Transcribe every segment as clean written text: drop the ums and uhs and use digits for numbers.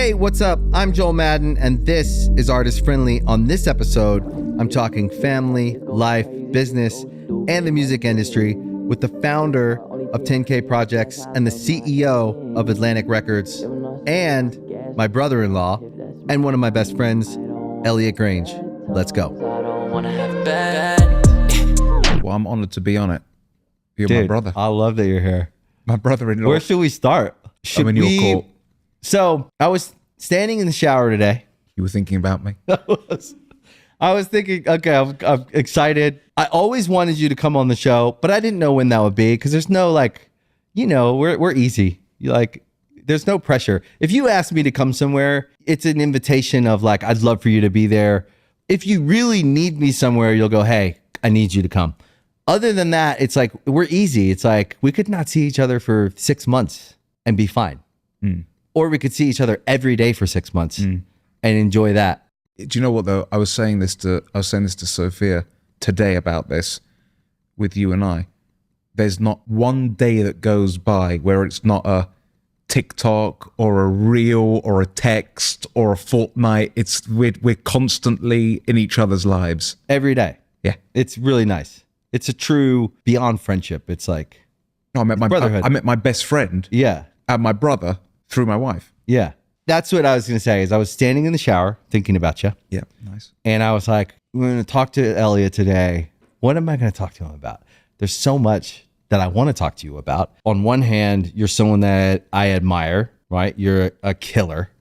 Hey, what's up? I'm Joel Madden, and this is Artist Friendly. On this episode, I'm talking family, life, business, and the music industry with the founder of 10K Projects and the CEO of Atlantic Records, and my brother-in-law, and one of my best friends, Elliot Grainge. Let's go. Well, I'm honored to be on it. You're Dude, my brother. I love that you're here. My brother-in-law. Where should we start? I'm in your court. So I was standing in the shower today. You were thinking about me? I was thinking, okay, I'm excited. I always wanted you to come on the show, but I didn't know when that would be because there's no we're easy. There's no pressure. If you ask me to come somewhere, it's an invitation of like, I'd love for you to be there. If you really need me somewhere, you'll go, hey, I need you to come. Other than that, it's like, we're easy. It's like, we could not see each other for 6 months and be fine. Or we could see each other every day for 6 months and enjoy that. Do you know what though? I was saying this to Sophia today about this with you and I. There's not one day that goes by where it's not a TikTok or a reel or a text or a Fortnite. We're constantly in each other's lives Every day. Yeah. It's really nice. It's a true beyond friendship. It's like I met my best friend. Yeah. And my brother through my wife. Yeah. That's what I was going to say is I was standing in the shower thinking about you. Yeah, nice. And I was like, we're going to talk to Elliot today. What am I going to talk to him about? There's so much that I want to talk to you about. On one hand, you're someone that I admire, right? You're a killer.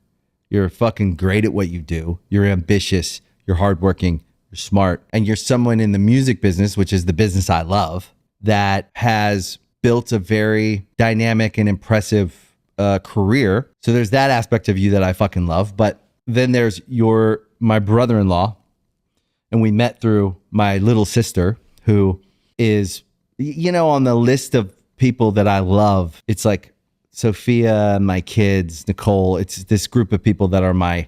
You're fucking great at what you do. You're ambitious. You're hardworking. You're smart. And you're someone in the music business, which is the business I love, that has built a very dynamic and impressive career. So there's that aspect of you that I fucking love. But then there's my brother-in-law, and we met through my little sister, who is, on the list of people that I love. It's like Sophia, my kids, Nicole. It's this group of people that are my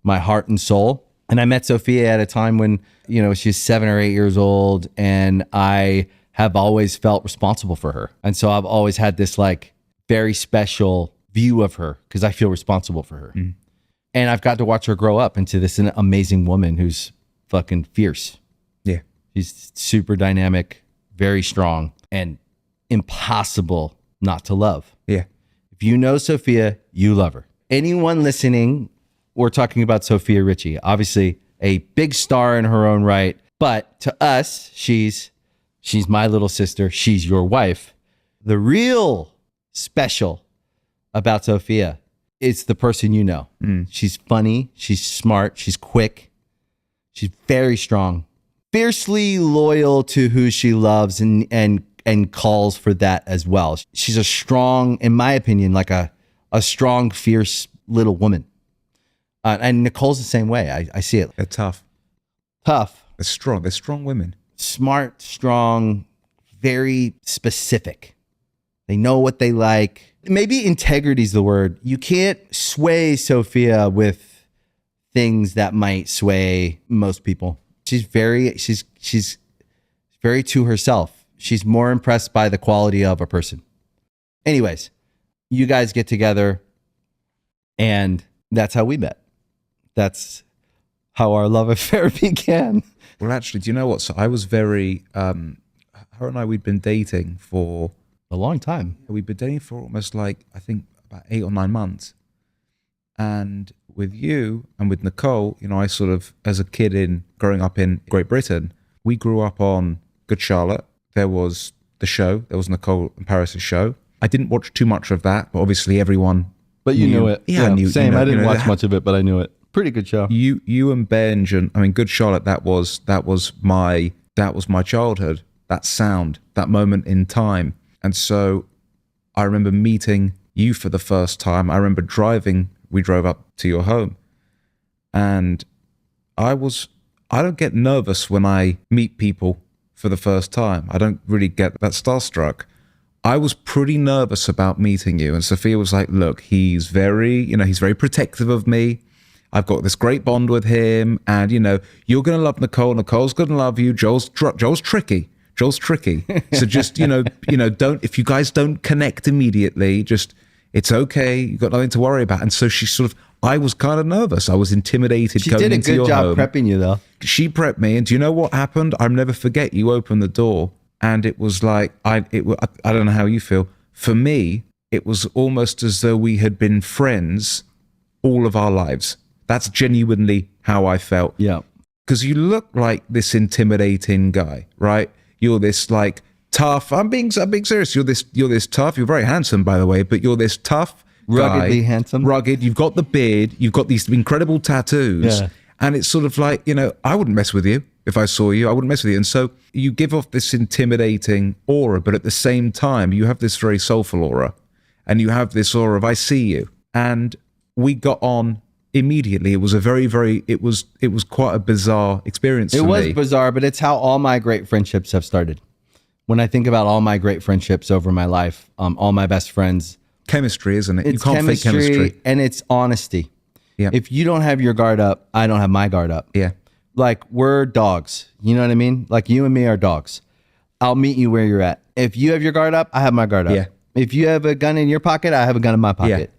heart and soul. And I met Sophia at a time when, she's 7 or 8 years old, and I have always felt responsible for her. And so I've always had this like very special view of her because I feel responsible for her. And I've got to watch her grow up into this amazing woman who's fucking fierce. Yeah. She's super dynamic, very strong, and impossible not to love. Yeah. If you know Sophia, you love her. Anyone listening, we're talking about Sophia Richie, obviously a big star in her own right, but to us, she's my little sister. She's your wife. The real special about Sophia is the person you know. She's funny. She's smart. She's quick. She's very strong, fiercely loyal to who she loves and calls for that as well. She's a strong, in my opinion, like a strong, fierce little woman. And Nicole's the same way. I see it. They're tough. Tough. They're strong. They're strong women. Smart, strong, very specific. They know what they like. Maybe integrity is the word. You can't sway Sophia with things that might sway most people. She's very to herself. She's more impressed by the quality of a person. Anyways, you guys get together, and that's how we met. That's how our love affair began. Well, actually, do you know what? So I was very, her and I, we'd been dating for a long time. We'd been dating for almost I think about 8 or 9 months. And with you and with Nicole, I sort of, as a kid growing up in Great Britain, we grew up on Good Charlotte. There was the show. There was Nicole and Paris' show. I didn't watch too much of that, but obviously everyone. But you knew it. Yeah, I knew. Same. I didn't watch much of it, but I knew it. Pretty good show. You and Benji, and Good Charlotte. That was my childhood. That sound, that moment in time. And so I remember meeting you for the first time. I remember we drove up to your home. And I don't get nervous when I meet people for the first time. I don't really get that starstruck. I was pretty nervous about meeting you. And Sophia was like, look, he's very protective of me. I've got this great bond with him. And, you're going to love Nicole. Nicole's going to love you. Joel's tricky. So just, don't, if you guys don't connect immediately, just It's okay. You've got nothing to worry about. And so she sort of, I was kind of nervous. I was intimidated She going did a into good your job home. prepping you, though. She prepped me. And do you know what happened? I'll never forget. You opened the door and it was like, I don't know how you feel. For me, it was almost as though we had been friends all of our lives. That's genuinely how I felt. Yeah. Because you look like this intimidating guy, right? You're this like tough. I'm being serious. You're this tough. You're very handsome, by the way, but you're this tough Ruggedly guy, handsome. rugged. You've got the beard. You've got these incredible tattoos, Yeah. and it's sort of like, you know, I wouldn't mess with you if I saw you. I wouldn't mess with you. And so you give off this intimidating aura, but at the same time, you have this very soulful aura, and you have this aura of I see you. And we got on immediately. It was a very, very. It was quite a bizarre experience. It for was me. bizarre, but it's how all my great friendships have started. When I think about all my great friendships over my life, all my best friends, Chemistry, isn't it? it's You can't fake chemistry. and it's honesty. Yeah. If you don't have your guard up, I don't have my guard up. Yeah. Like we're dogs. You know what I mean? Like you and me are dogs. I'll meet you where you're at. If you have your guard up, I have my guard up. Yeah. If you have a gun in your pocket, I have a gun in my pocket.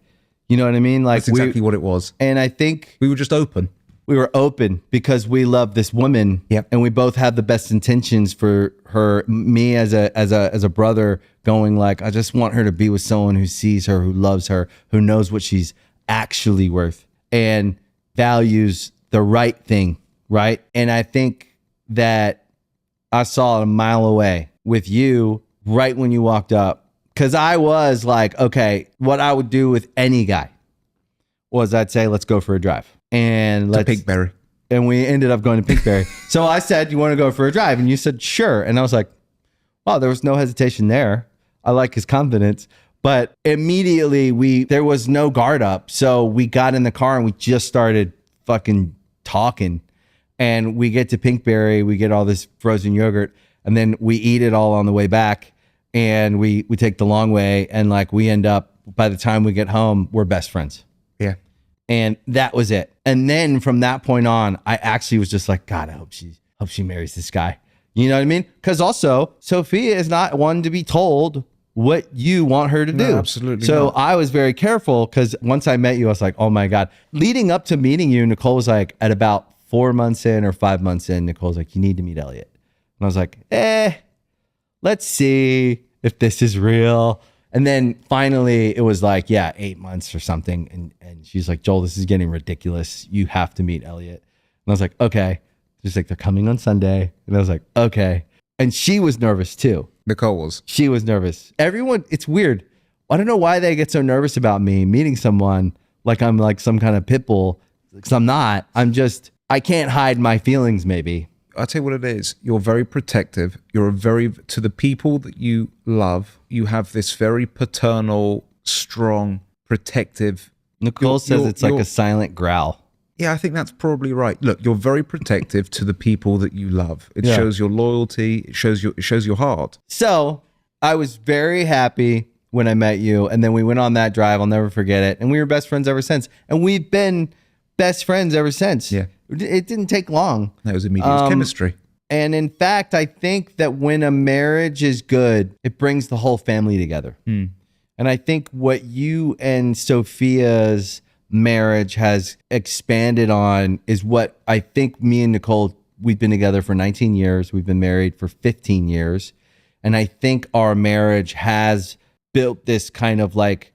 You know what I mean? Like That's exactly what it was. and I think We were just open. we were open because we love this woman. Yep. And we both had the best intentions for her, me as a brother going like, I just want her to be with someone who sees her, who loves her, who knows what she's actually worth and values the right thing. Right. And I think that I saw it a mile away with you right when you walked up. Cause I was like, okay, what I would do with any guy was I'd say, let's go for a drive. And To let's Pinkberry. and we ended up going to Pinkberry. So I said, you want to go for a drive? And you said, sure. And I was like, wow, there was no hesitation there. I like his confidence. But immediately there was no guard up. So we got in the car and we just started fucking talking. And we get to Pinkberry, we get all this frozen yogurt, and then we eat it all on the way back. And we take the long way. And like we end up, by the time we get home, we're best friends. Yeah. And that was it. And then from that point on, I actually was just like, God, I hope she marries this guy. You know what I mean? Because also, Sophia is not one to be told what you want her to do. No, absolutely So not. I was very careful because once I met you, I was like, oh my God. Leading up to meeting you, Nicole was like, at about 4 months in or 5 months in, Nicole's like, you need to meet Elliot. And I was like, let's see if this is real. And then finally it was like, 8 months or something. And she's like, Joel, this is getting ridiculous. You have to meet Elliot. And I was like, okay. She's like, they're coming on Sunday. And I was like, okay. And she was nervous too. Nicole was. She was nervous. Everyone, it's weird. I don't know why they get so nervous about me meeting someone like I'm like some kind of pit bull. Because I'm not. I can't hide my feelings maybe. I'll tell you what it is. You're very protective. To the people that you love, you have this very paternal, strong, protective. Nicole says it's like a silent growl. Yeah, I think that's probably right. Look, you're very protective to the people that you love. It Yeah. shows your loyalty. It shows your heart. So I was very happy when I met you. And then we went on that drive. I'll never forget it. And we were best friends ever since. And we've been best friends ever since. Yeah. It didn't take long. That was immediate. It was chemistry. And in fact, I think that when a marriage is good, it brings the whole family together. And I think what you and Sophia's marriage has expanded on is what I think me and Nicole, we've been together for 19 years. We've been married for 15 years. And I think our marriage has built this kind of like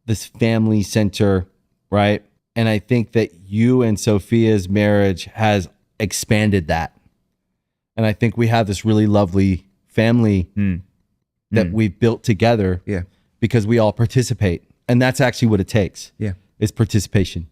this family center, right? And I think that you and Sophia's marriage has expanded that. And I think we have this really lovely family that we've built together Yeah. because we all participate. And that's actually what it takes. Yeah. Is participation.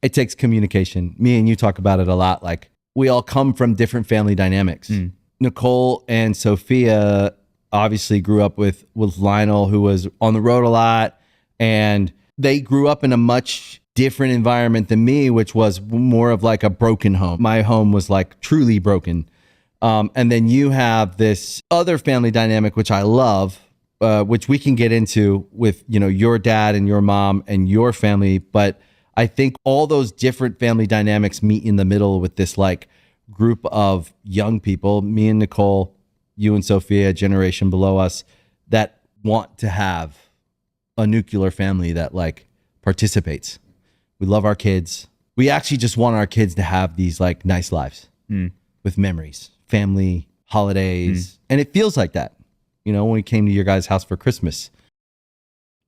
It takes communication. Me and you talk about it a lot. Like we all come from different family dynamics. Nicole and Sophia obviously grew up with Lionel, who was on the road a lot. And they grew up in a much different environment than me, which was more of like a broken home. My home was like truly broken. And then you have this other family dynamic, which I love, which we can get into with, your dad and your mom and your family. But I think all those different family dynamics meet in the middle with this like group of young people, me and Nicole, you and Sophia, a generation below us, that want to have a nuclear family that like participates. We love our kids. We actually just want our kids to have these like nice lives with memories, family, holidays. And it feels like that. You know, when we came to your guys' house for Christmas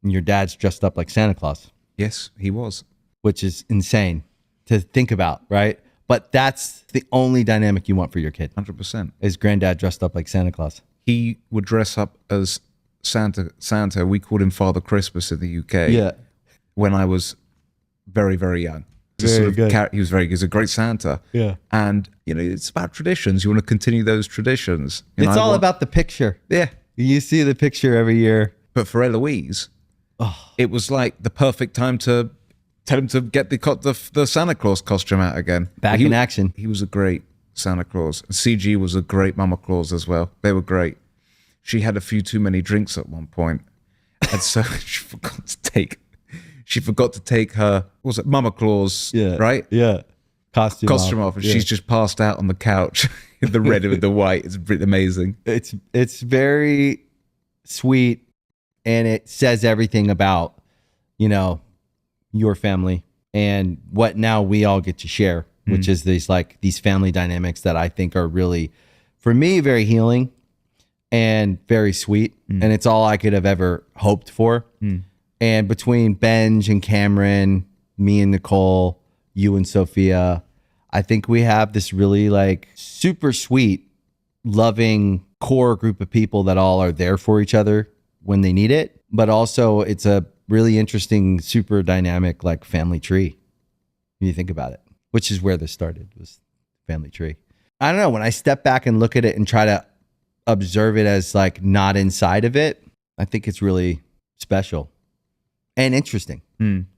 and your dad's dressed up like Santa Claus. Yes, he was. Which is insane to think about, right? But that's the only dynamic you want for your kid. 100%. Is granddad dressed up like Santa Claus. He would dress up as Santa. We called him Father Christmas in the UK. Yeah. When I was very, very young. Very good. He was a great Santa. Yeah. And, you know, it's about traditions. You want to continue those traditions. You It's know, all about the picture. Yeah. You see the picture every year. But for Eloise, it was like the perfect time to tell him to get the Santa Claus costume out again. Back in action. He was a great Santa Claus. CG was a great Mama Claus as well. They were great. She had a few too many drinks at one point, and so she forgot to take her, what was it, Mama Claus, right? Yeah. Costume off. And she's just passed out on the couch in the red and the white. It's pretty amazing. It's very sweet, and it says everything about, you know, your family and what now we all get to share, which is these family dynamics that I think are really, for me, very healing and very sweet. And it's all I could have ever hoped for. And between Benj and Cameron, me and Nicole, you and Sophia, I think we have this really like super sweet, loving core group of people that all are there for each other when they need it. But also it's a really interesting, super dynamic like family tree when you think about it, which is where this started, was family tree. I don't know, when I step back and look at it and try to observe it as like not inside of it, I think it's really special and interesting.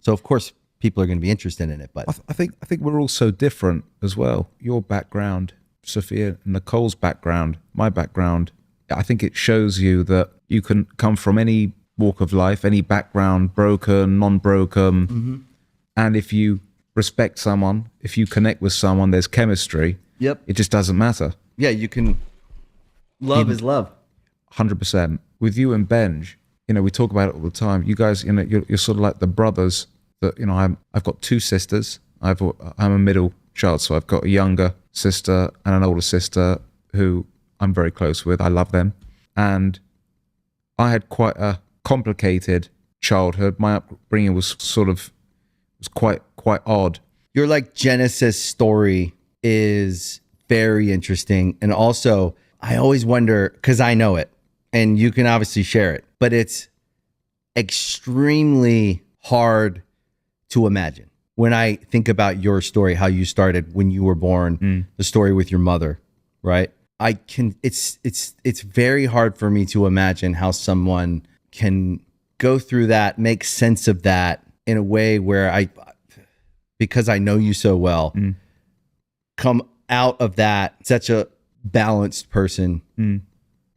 So of course people are going to be interested in it, but I think we're all so different as well. Your background, Sophia, Nicole's background, my background, I think it shows you that you can come from any walk of life, any background, broken, non-broken. And if you respect someone, if you connect with someone, there's chemistry. Yep. It just doesn't matter. Yeah, you can. Love is love. 100%. With you and Benj, you know, we talk about it all the time. You guys, you know, you're sort of like the brothers that, you know, I've got two sisters. I'm a middle child, so I've got a younger sister and an older sister who I'm very close with. I love them. And I had quite a complicated childhood. My upbringing was quite odd. Your like Genesis story is very interesting. And also, I always wonder, because I know it, and you can obviously share it, but it's extremely hard to imagine. When I think about your story, how you started when you were born, the story with your mother, right? It's very hard for me to imagine how someone can go through that, make sense of that in a way where because I know you so well, come out of that such a balanced person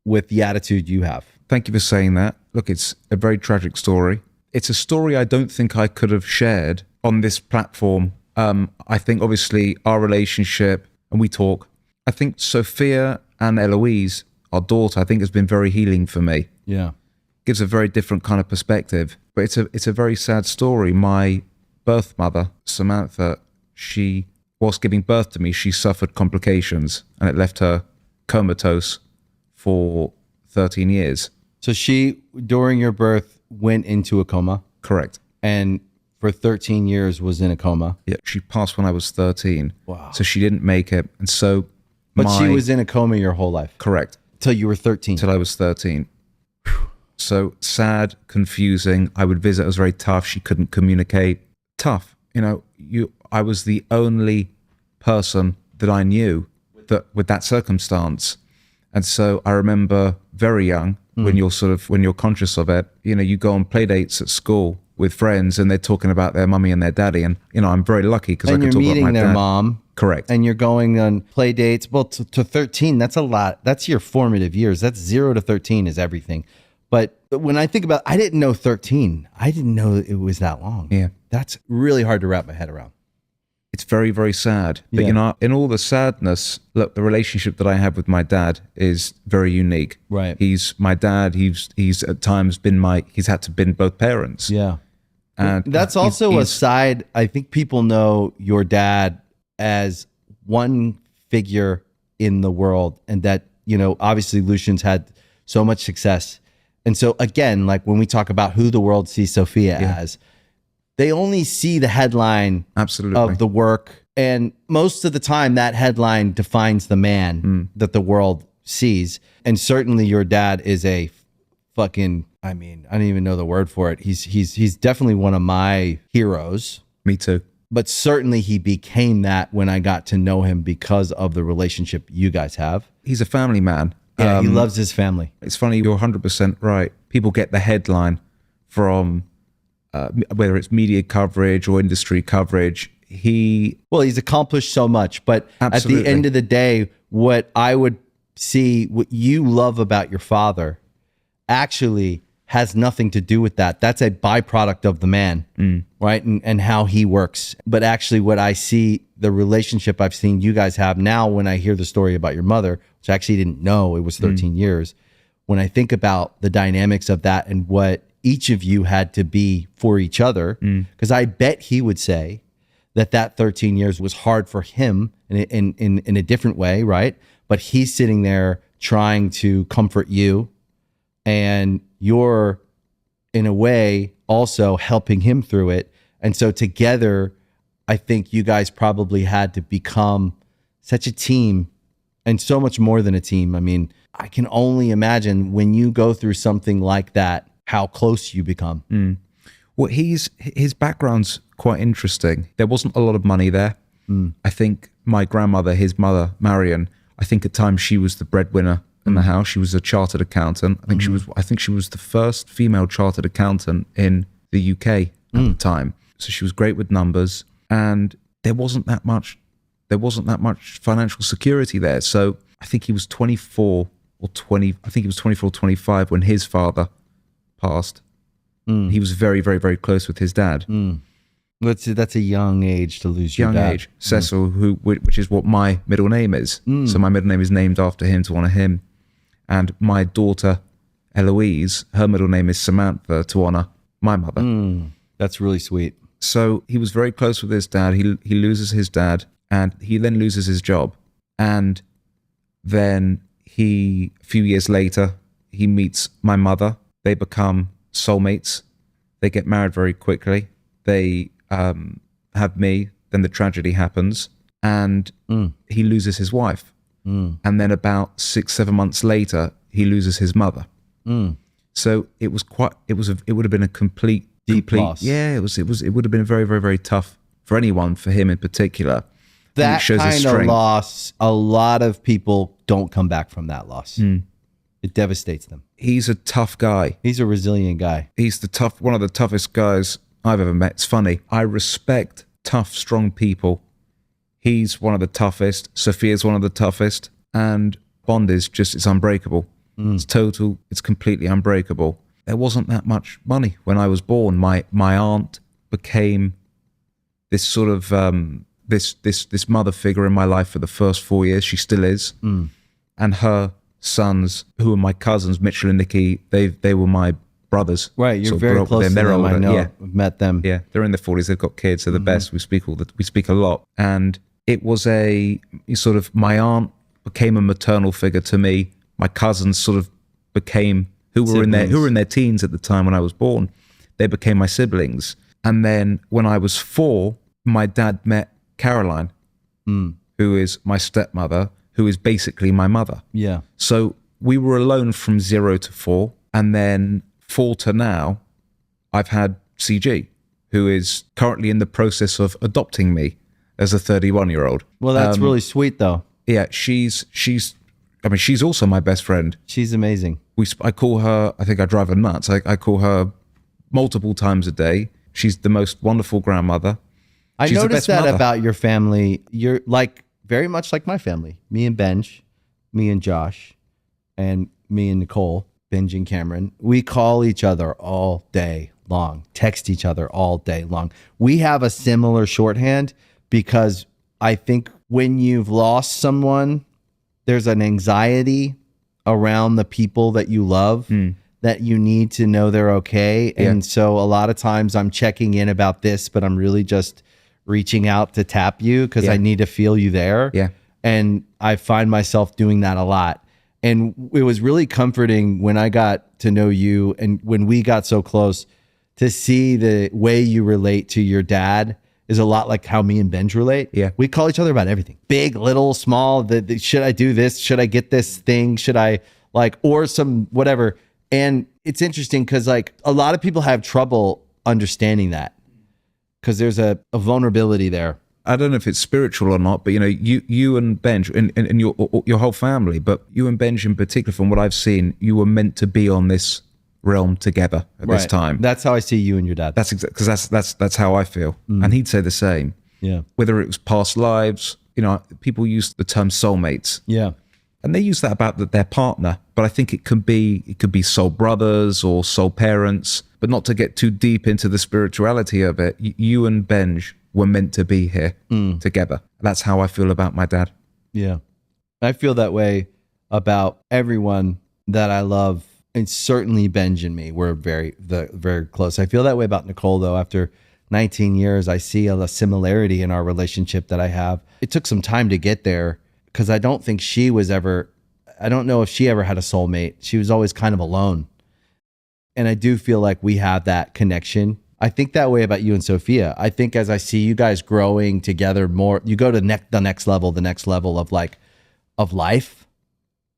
with the attitude you have. Thank you for saying that. Look, it's a very tragic story. It's a story I don't think I could have shared on this platform. I think obviously our relationship, and we talk, I think Sophia and Eloise, our daughter, I think has been very healing for me. Yeah. Gives a very different kind of perspective. But it's a very sad story. My birth mother, Samantha, whilst giving birth to me, she suffered complications and it left her comatose for 13 years. So she, during your birth, went into a coma? Correct. And for 13 years was in a coma? Yeah, she passed when I was 13. Wow. So she didn't make it. And so But she was in a coma your whole life? Correct. Till you were 13? Till I was 13. So sad, confusing. I would visit. It was very tough. She couldn't communicate. Tough. You know, I was the only person that I knew that with that circumstance. And so I remember very young, when you're conscious of it, you know, you go on play dates at school with friends and they're talking about their mummy and their daddy. And, you know, I'm very lucky because I can talk about my dad. And you're meeting their mom. Correct. And you're going on play dates. Well, to 13, that's a lot. That's your formative years. That's 0 to 13 is everything. But when I think about, I didn't know 13. I didn't know it was that long. Yeah. That's really hard to wrap my head around. It's very, very sad. But, Yeah. in all the sadness, look, the relationship that I have with my dad is very unique. Right. He's my dad. He's at times he's had to been both parents. Yeah. And That's also a side. I think people know your dad as one figure in the world, and that, obviously Lucian's had so much success. And so again, like when we talk about who the world sees Sophia as, they only see the headline absolutely of the work. And most of the time that headline defines the man that the world sees. And certainly your dad is a fucking, I don't even know the word for it. He's definitely one of my heroes. Me too. But certainly he became that when I got to know him because of the relationship you guys have. He's a family man. Yeah, he loves his family. It's funny, you're 100% right. People get the headline from whether it's media coverage or industry coverage. He's accomplished so much, but absolutely. At the end of the day, what I would see, what you love about your father actually has nothing to do with that. That's a byproduct of the man, right? And how he works. But actually what I see, the relationship I've seen you guys have now, when I hear the story about your mother, which I actually didn't know it was 13 years, when I think about the dynamics of that and what each of you had to be for each other, because I bet he would say that 13 years was hard for him in a different way, right? But he's sitting there trying to comfort you, and you're in a way also helping him through it. And so together, I think you guys probably had to become such a team, and so much more than a team. I can only imagine when you go through something like that, how close you become. Well, his background's quite interesting. There wasn't a lot of money there. I think my grandmother, his mother, Marion, I think at times she was the breadwinner in the house. She was a chartered accountant. I think she was the first female chartered accountant in the UK at the time. So she was great with numbers, and there wasn't that much financial security there. So I think he was 24 or 20. I think he was 24 or 25 when his father passed. He was very, very, very close with his dad. That's a young age to lose your dad. Young age. Cecil, which is what my middle name is. So my middle name is named after him, to honor him. And my daughter, Eloise, her middle name is Samantha, to honor my mother. That's really sweet. So he was very close with his dad. He loses his dad, and he then loses his job. And then a few years later, he meets my mother. They become soulmates. They get married very quickly. They have me. Then the tragedy happens, and he loses his wife. And then about 6-7 months later, he loses his mother. So it would have been a complete loss. Yeah, it would have been very, very, very tough for anyone, for him in particular. That kind of loss, a lot of people don't come back from that loss. It devastates them. He's a tough guy. He's a resilient guy. He's one of the toughest guys I've ever met. It's funny. I respect tough, strong people. He's one of the toughest. Sophia's one of the toughest. And Bond it's unbreakable. It's completely unbreakable. There wasn't that much money when I was born. My aunt became this sort of this mother figure in my life for the first 4 years. She still is. And her sons, who are my cousins, Mitchell and Nikki, they were my brothers. Right, you're very close to them. I know. Yeah. I've met them. Yeah, they're in their 40s. They've got kids. They're the best. We speak a lot. And it was my aunt became a maternal figure to me. My cousins sort of became who were in their teens at the time when I was born. They became my siblings. And then when I was 4, my dad met Caroline, who is my stepmother, who is basically my mother. Yeah. So we were alone from 0 to 4. And then 4 to now, I've had CG, who is currently in the process of adopting me as a 31-year-old. Well, that's really sweet, though. Yeah, she's also my best friend. She's amazing. I call her, I think I drive her nuts. I call her multiple times a day. She's the most wonderful grandmother. I noticed that about your family. You're very much like my family. Me and Benj, me and Josh, and me and Nicole, Benj and Cameron. We call each other all day long, text each other all day long. We have a similar shorthand, because I think when you've lost someone, there's an anxiety around the people that you love that you need to know they're okay. And so a lot of times I'm checking in about this, but I'm really just reaching out to tap you because I need to feel you there. Yeah. And I find myself doing that a lot. And it was really comforting when I got to know you and when we got so close to see the way you relate to your dad is a lot like how me and Benj relate. Yeah. We call each other about everything. Big, little, small. Should I do this? Should I get this thing? Should I or some whatever. And it's interesting because like a lot of people have trouble understanding that because there's a vulnerability there. I don't know if it's spiritual or not, but you and Benj and your whole family, but you and Benj in particular, from what I've seen, you were meant to be on this realm together at this time. That's how I see you and your dad. That's exactly because that's how I feel, and he'd say the same. Yeah. Whether it was past lives, people use the term soulmates. Yeah. And they use that about their partner, but I think it could be soul brothers or soul parents, but not to get too deep into the spirituality of it. You and Benj were meant to be here together. That's how I feel about my dad. Yeah. I feel that way about everyone that I love, and certainly Benj and me. We're very close. I feel that way about Nicole, though. After 19 years, I see a similarity in our relationship that I have. It took some time to get there because I don't think I don't know if she ever had a soulmate. She was always kind of alone. And I do feel like we have that connection. I think that way about you and Sophia. I think as I see you guys growing together more, you go to the next level of life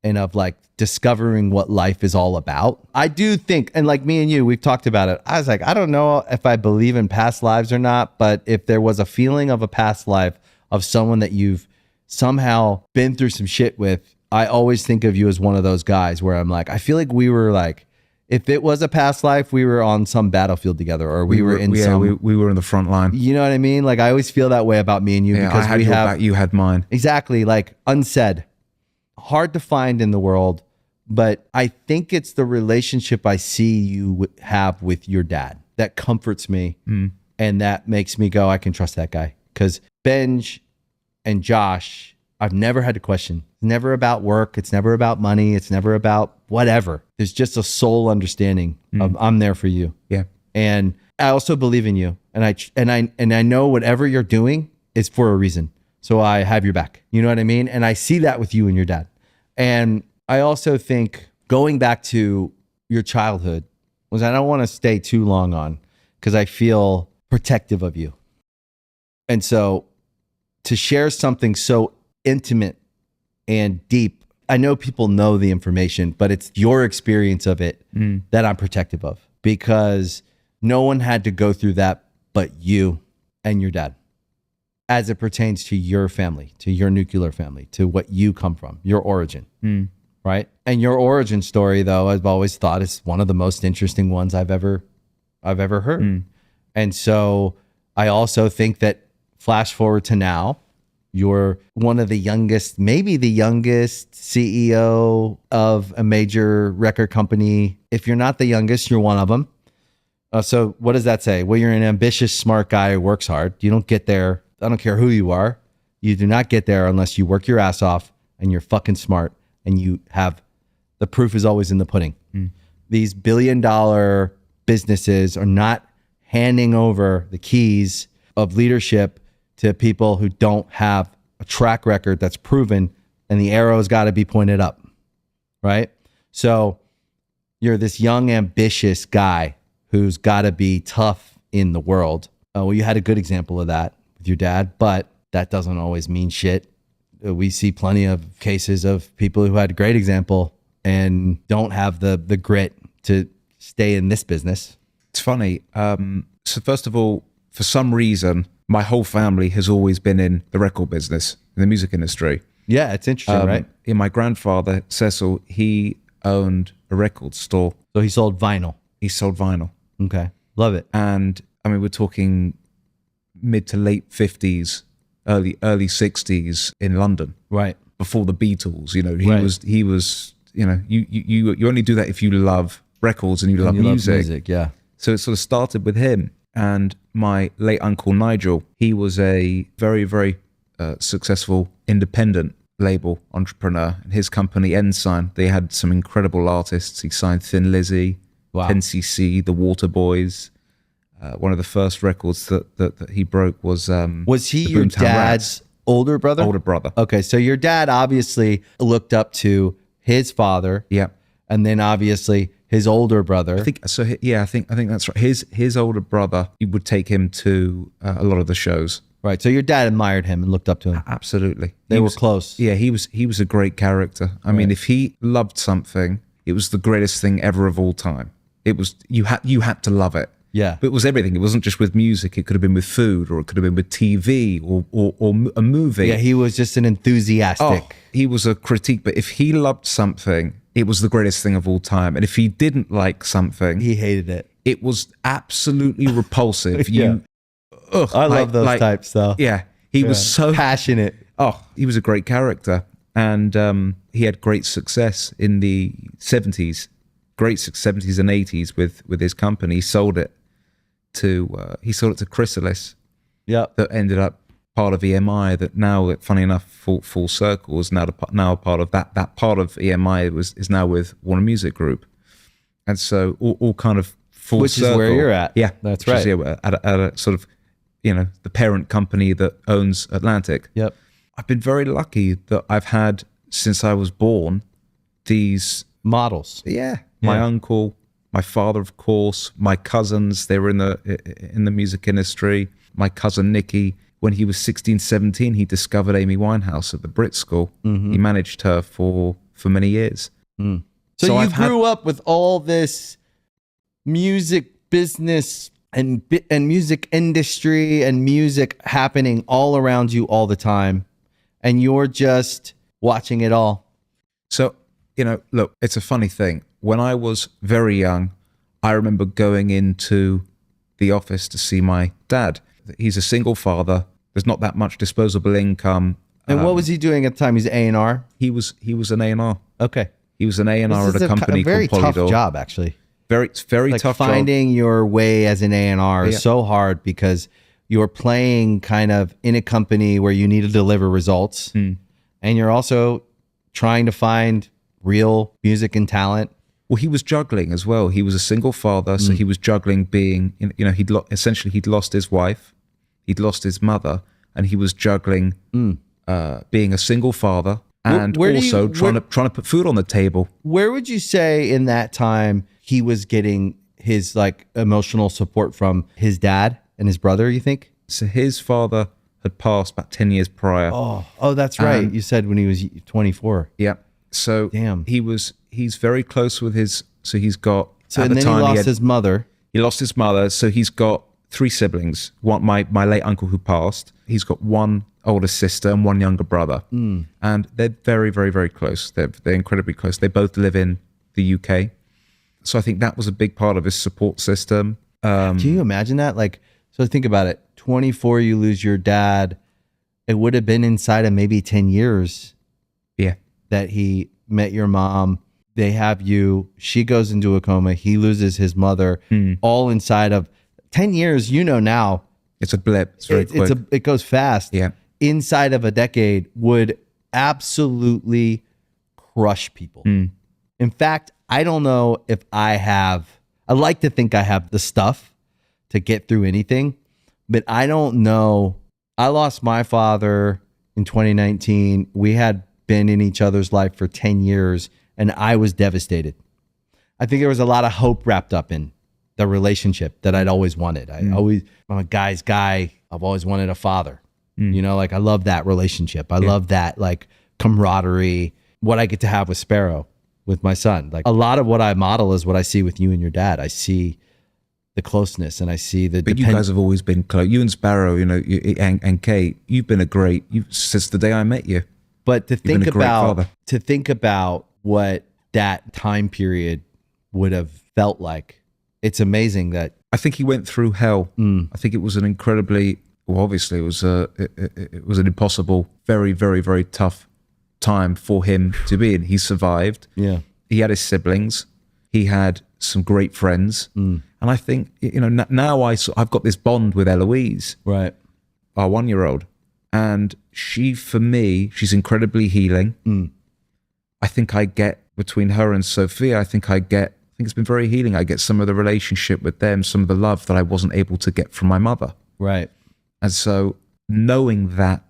and of like discovering what life is all about. I do think, and like me and you, we've talked about it. I was like, I don't know if I believe in past lives or not, but if there was a feeling of a past life of someone that you've somehow been through some shit with, I always think of you as one of those guys where I'm like, I feel like we were like, if it was a past life, we were on some battlefield together, or we were in we were in the front line. You know what I mean? Like I always feel that way about me and you because I had your back, you had mine. Exactly, like unsaid, hard to find in the world, but I think it's the relationship I see you have with your dad that comforts me, and that makes me go, I can trust that guy. Because Benj and Josh, I've never had to question. It's never about work. It's never about money. It's never about whatever. There's just a soul understanding of I'm there for you. Yeah. And I also believe in you. And I know whatever you're doing is for a reason. So I have your back. You know what I mean? And I see that with you and your dad. And I also think going back to your childhood was I don't want to stay too long on because I feel protective of you. And so to share something so intimate and deep, I know people know the information, but it's your experience of it that I'm protective of because no one had to go through that but you and your dad as it pertains to your family, to your nuclear family, to what you come from, your origin, right? And your origin story, though, I've always thought is one of the most interesting ones I've ever heard. And so I also think that flash forward to now, you're one of the youngest, maybe the youngest CEO of a major record company. If you're not the youngest, you're one of them. So what does that say? Well, you're an ambitious, smart guy who works hard. You don't get there. I don't care who you are. You do not get there unless you work your ass off and you're fucking smart and you have, the proof is always in the pudding. These billion-dollar businesses are not handing over the keys of leadership to people who don't have a track record that's proven, and the arrow's got to be pointed up, right? So you're this young, ambitious guy who's got to be tough in the world. Well, you had a good example of that with your dad, but that doesn't always mean shit. We see plenty of cases of people who had a great example and don't have the grit to stay in this business. It's funny. So first of all, for some reason, my whole family has always been in the record business, in the music industry. Yeah, it's interesting, right? Yeah, my grandfather, Cecil, he owned a record store. So he sold vinyl. He sold vinyl. Okay, love it. And I mean, we're talking mid to late 50s, early 60s in London. Right. Before the Beatles, he was, you only do that if you love records and you love music. Yeah. So it sort of started with him. And my late uncle Nigel, he was a very, very successful independent label entrepreneur. And his company Ensign, they had some incredible artists. He signed Thin Lizzy, Wow. 10cc, the Waterboys. One of the first records that he broke was he the your Boomtown dad's Rats. older brother? Older brother. Okay, so your dad obviously looked up to his father. Yeah. And then obviously his older brother. I think so. Yeah, I think that's right. His older brother, he would take him to a lot of the shows. Right. So your dad admired him and looked up to him. Absolutely, They were close. Yeah, he was a great character. I mean, if he loved something, it was the greatest thing ever of all time. It was you had to love it. Yeah. But it was everything. It wasn't just with music. It could have been with food, or it could have been with TV, or a movie. Yeah, he was just an enthusiastic. Oh, he was a critique. But if he loved something, it was the greatest thing of all time. And if he didn't like something, He hated it. it was absolutely repulsive. Yeah. I love those types though. Yeah, he was so passionate. Oh, he was a great character, and he had great success in the 70s, 70s and 80s with his company. He sold it to Chrysalis, Yep. that ended up part of EMI. That now, funny enough, full circle is now a part of that part of EMI is now with Warner Music Group, and so all kind of full Which circle. is where you're at. Yeah, That's which is, right. yeah, at a sort of, the parent company that owns Atlantic. Yep. I've been very lucky that I've had, since I was born, these, Models. my Yeah. uncle, my father, of course, my cousins, they were in the music industry. My cousin Nicky, when he was 16, 17, he discovered Amy Winehouse at the Brit School. Mm-hmm. He managed her for many years. So you I've grew up with all this music business and music industry and music happening all around you all the time, and you're just watching it all. So, look, it's a funny thing. When I was very young, I remember going into the office to see my dad. He's a single father. There's not that much disposable income. And what was he doing at the time? He's A&R? He was an A&R. Okay. He was an A&R This at is a company a very called tough Polydor. job, actually. Very Like tough finding job. your way as an A&R is so hard because you're playing kind of in a company where you need to deliver results. And you're also trying to find real music and talent. Well, he was juggling as well. He was a single father, so he was juggling being, essentially he'd lost his wife, he'd lost his mother, and he was juggling being a single father and Where do also you- trying to put food on the table. Where would you say in that time he was getting his like emotional support from his dad and his brother, you think? So his father had passed about 10 years prior. Oh, that's right. You said when he was 24. Yeah. So Damn. he's very close with his. So he's got. So at and the then time he lost had- his mother. He lost his mother, so he's got 3 siblings. One, my late uncle who passed. He's got 1 older sister and 1 younger brother, and they're very, very, very close. They're incredibly close. They both live in the UK, so I think that was a big part of his support system. Can you imagine that? Like, so think about it. 24, you lose your dad. It would have been inside of maybe 10 years Yeah, that he met your mom. They have you. She goes into a coma. He loses his mother. All inside of 10 years. Now, it's a blip. It's very quick. it goes fast. Yeah. Inside of a decade would absolutely crush people. In fact, I don't know if I like to think I have the stuff to get through anything, but I don't know. I lost my father in 2019. We had been in each other's life for 10 years and I was devastated. I think there was a lot of hope wrapped up in the relationship that I'd always wanted. I'm a guy's guy. I've always wanted a father. Like I love that relationship. I love that like camaraderie, what I get to have with Sparrow, with my son. Like a lot of what I model is what I see with you and your dad. I see the closeness and I see the But you guys have always been close. You and Sparrow, and Kate, you've been since the day I met you. But to been think a great father. about what that time period would have felt like, it's amazing that I think he went through hell. I think it was an incredibly, obviously it was an impossible, very, very, very tough time for him to be in. He survived. Yeah. He had his siblings. He had some great friends. And I think, now I've got this bond with Eloise, Right. our 1-year-old, and she, for me, she's incredibly healing. I think I get between her and Sophia, I think it's been very healing. I get some of the relationship with them, some of the love that I wasn't able to get from my mother. Right. And so knowing that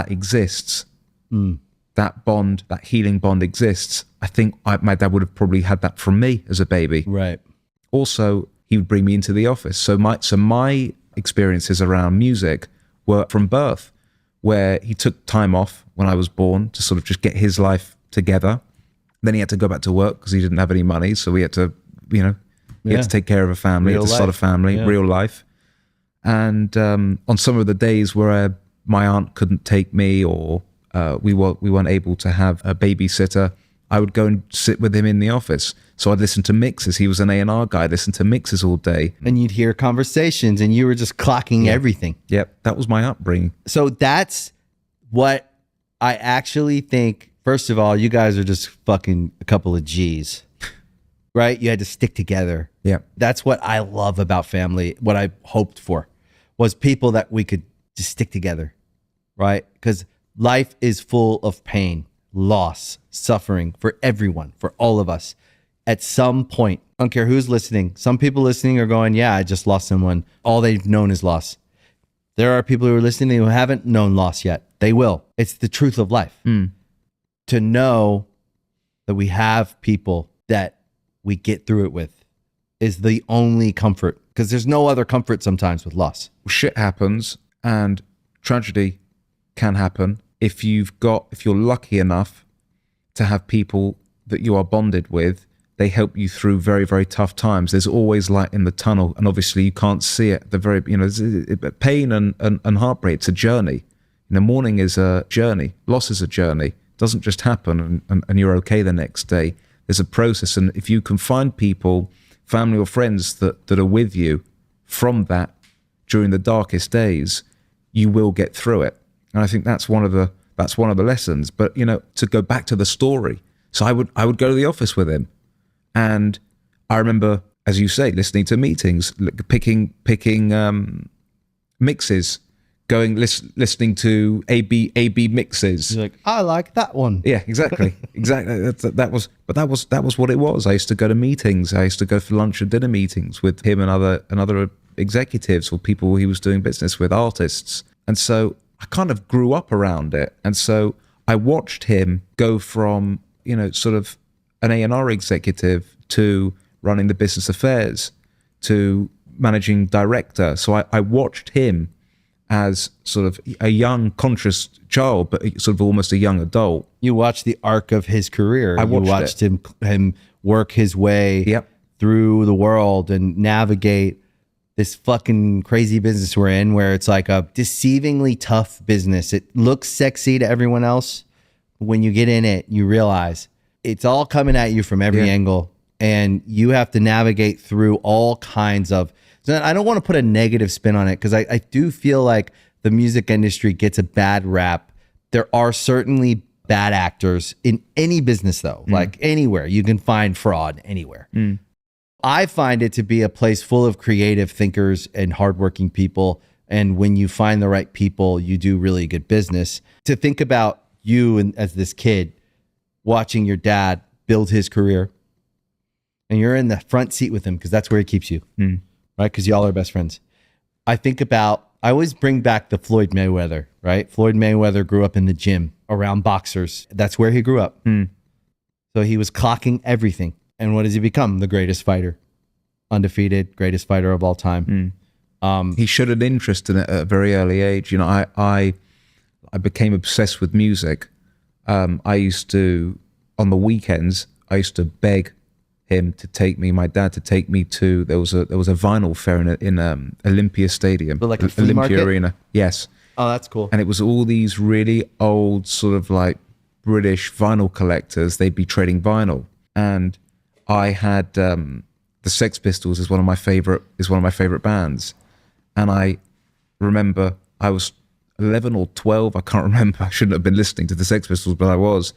exists, that bond, that healing bond exists, I think my dad would have probably had that from me as a baby. Right. Also, he would bring me into the office. So my experiences around music were from birth, where he took time off when I was born to sort of just get his life together. Then he had to go back to work because he didn't have any money. So we had to, he had to take care of a family, Real had to start a life. family, real life. And on some of the days where my aunt couldn't take me, or we weren't able to have a babysitter, I would go and sit with him in the office. So I'd listen to mixes. He was an A&R guy. I'd listen to mixes all day. And you'd hear conversations and you were just clocking everything. Yep, that was my upbringing. So that's what I actually think. First of all, you guys are just fucking a couple of G's, right? You had to stick together. Yeah. That's what I love about family. What I hoped for was people that we could just stick together, right? Because life is full of pain, loss, suffering for everyone, for all of us. At some point, I don't care who's listening. Some people listening are going, yeah, I just lost someone. All they've known is loss. There are people who are listening who haven't known loss yet. They will. It's the truth of life. To know that we have people that we get through it with is the only comfort, because there's no other comfort sometimes with loss. Shit happens, and tragedy can happen. If you're lucky enough to have people that you are bonded with, they help you through very, very tough times. There's always light in the tunnel, and obviously you can't see it. Pain and heartbreak, it's a journey. Mourning is a journey. Loss is a journey. It doesn't just happen and you're okay the next day. There's a process, and if you can find people, family or friends that are with you from that during the darkest days, you will get through it. And I think that's one of the lessons. But to go back to the story, so I would go to the office with him. And I remember, as you say, listening to meetings, picking mixes, listening to AB mixes. You're like, I like that one. Yeah, exactly. That was what it was. I used to go to meetings. I used to go for lunch and dinner meetings with him and other executives or people he was doing business with, artists. And so I kind of grew up around it. And so I watched him go from, sort of an A&R executive to running the business affairs to managing director. So I watched him as sort of a young, conscious child, but sort of almost a young adult. You watched the arc of his career. You watched him work his way through the world and navigate this fucking crazy business we're in, where it's like a deceivingly tough business. It looks sexy to everyone else. When you get in it, you realize it's all coming at you from every angle, and you have to navigate through all kinds of. So I don't want to put a negative spin on it, because I do feel like the music industry gets a bad rap. There are certainly bad actors in any business, though. Like anywhere, you can find fraud anywhere. I find it to be a place full of creative thinkers and hardworking people. And when you find the right people, you do really good business. To think about you and as this kid watching your dad build his career, and you're in the front seat with him because that's where he keeps you, right? Because y'all are best friends. I always bring back the Floyd Mayweather, right? Floyd Mayweather grew up in the gym around boxers. That's where he grew up. So he was clocking everything. And what does he become? The greatest fighter, undefeated, greatest fighter of all time. He showed an interest in it at a very early age. I became obsessed with music. I used to, on the weekends, I used to beg him to take me, my dad to take me to. There was a vinyl fair in Olympia Stadium, But like a flea Olympia market? Arena. Yes, Oh, that's cool. and it was all these really old sort of like British vinyl collectors. They'd be trading vinyl, and I had the Sex Pistols is one of my favorite bands, and I remember I was 11 or 12. I can't remember. I shouldn't have been listening to the Sex Pistols, but I was,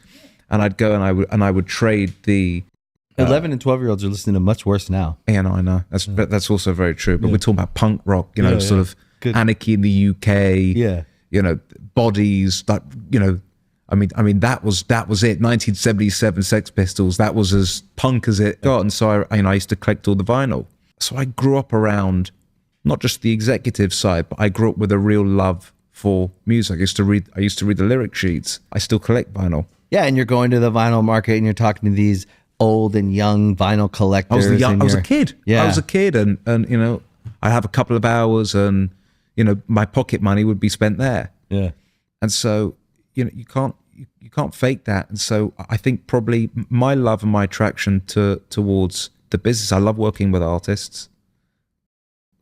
and I'd go and I would trade the 11 and 12-year-olds are listening to much worse now. Yeah, no, I know. That's also very true. But we're talking about punk rock, sort of Good. Anarchy in the UK. Yeah. Bodies. That I mean that was it. 1977 Sex Pistols. That was as punk as it got. And so I used to collect all the vinyl. So I grew up around not just the executive side, but I grew up with a real love for music. I used to read the lyric sheets. I still collect vinyl. Yeah, and you're going to the vinyl market and you're talking to these old and young vinyl collectors. I was a kid. Yeah. I was a kid, and I'd have a couple of hours, and my pocket money would be spent there. Yeah. And so you can't fake that. And so I think probably my love and my attraction towards the business. I love working with artists.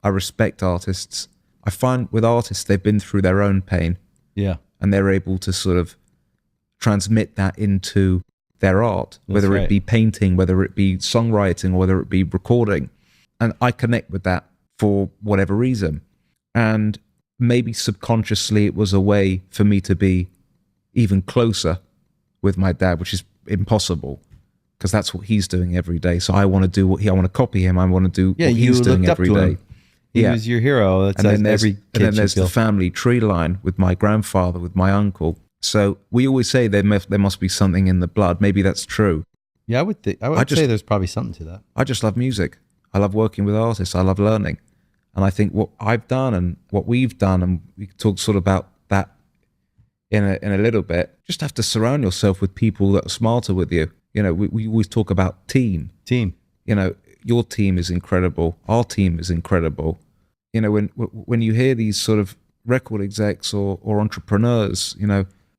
I respect artists. I find with artists, they've been through their own pain. Yeah. And they're able to sort of transmit that into their art, whether it be painting, whether it be songwriting, or whether it be recording. And I connect with that for whatever reason. And maybe subconsciously it was a way for me to be even closer with my dad, which is impossible because that's what he's doing every day. So I want to do I want to copy him. I want to do what he's doing every day. He was your hero. That's and then every kid and then there's feel. the family tree line with my grandfather, with my uncle. So we always say there must be something in the blood. Maybe that's true. Yeah, I would say there's probably something to that. I just love music. I love working with artists. I love learning. And I think what I've done and what we've done, and we can talk sort of about that in a little bit, just have to surround yourself with people that are smarter with you. We always talk about team. Your team is incredible. Our team is incredible. When you hear these sort of record execs or entrepreneurs,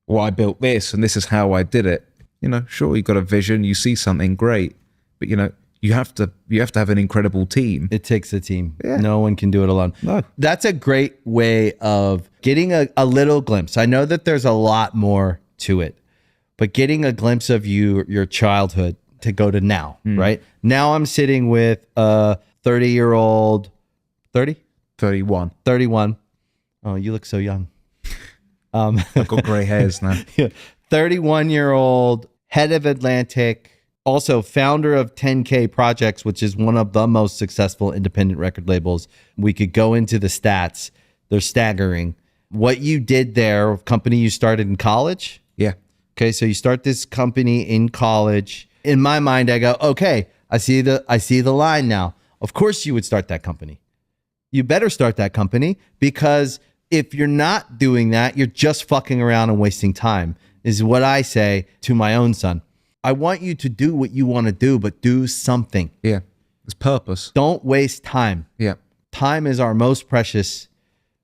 well, I built this and this is how I did it. Sure, you got a vision, you see something great, but you have to have an incredible team. It takes a team. Yeah. No one can do it alone. No. That's a great way of getting a little glimpse. I know that there's a lot more to it, but getting a glimpse of your childhood to go to now, right? Now I'm sitting with a 30-year-old, 30? 31. 31. Oh, you look so young. I've got gray hairs now. 31-year-old head of Atlantic, also founder of 10K Projects, which is one of the most successful independent record labels. We could go into the stats. They're staggering. What you did there, company you started in college? Yeah. Okay, so you start this company in college. In my mind, I go, okay, I see the line now. Of course you would start that company. You better start that company, because if you're not doing that, you're just fucking around and wasting time, is what I say to my own son. I want you to do what you want to do, but do something. Yeah. There's purpose. Don't waste time. Yeah. Time is our most precious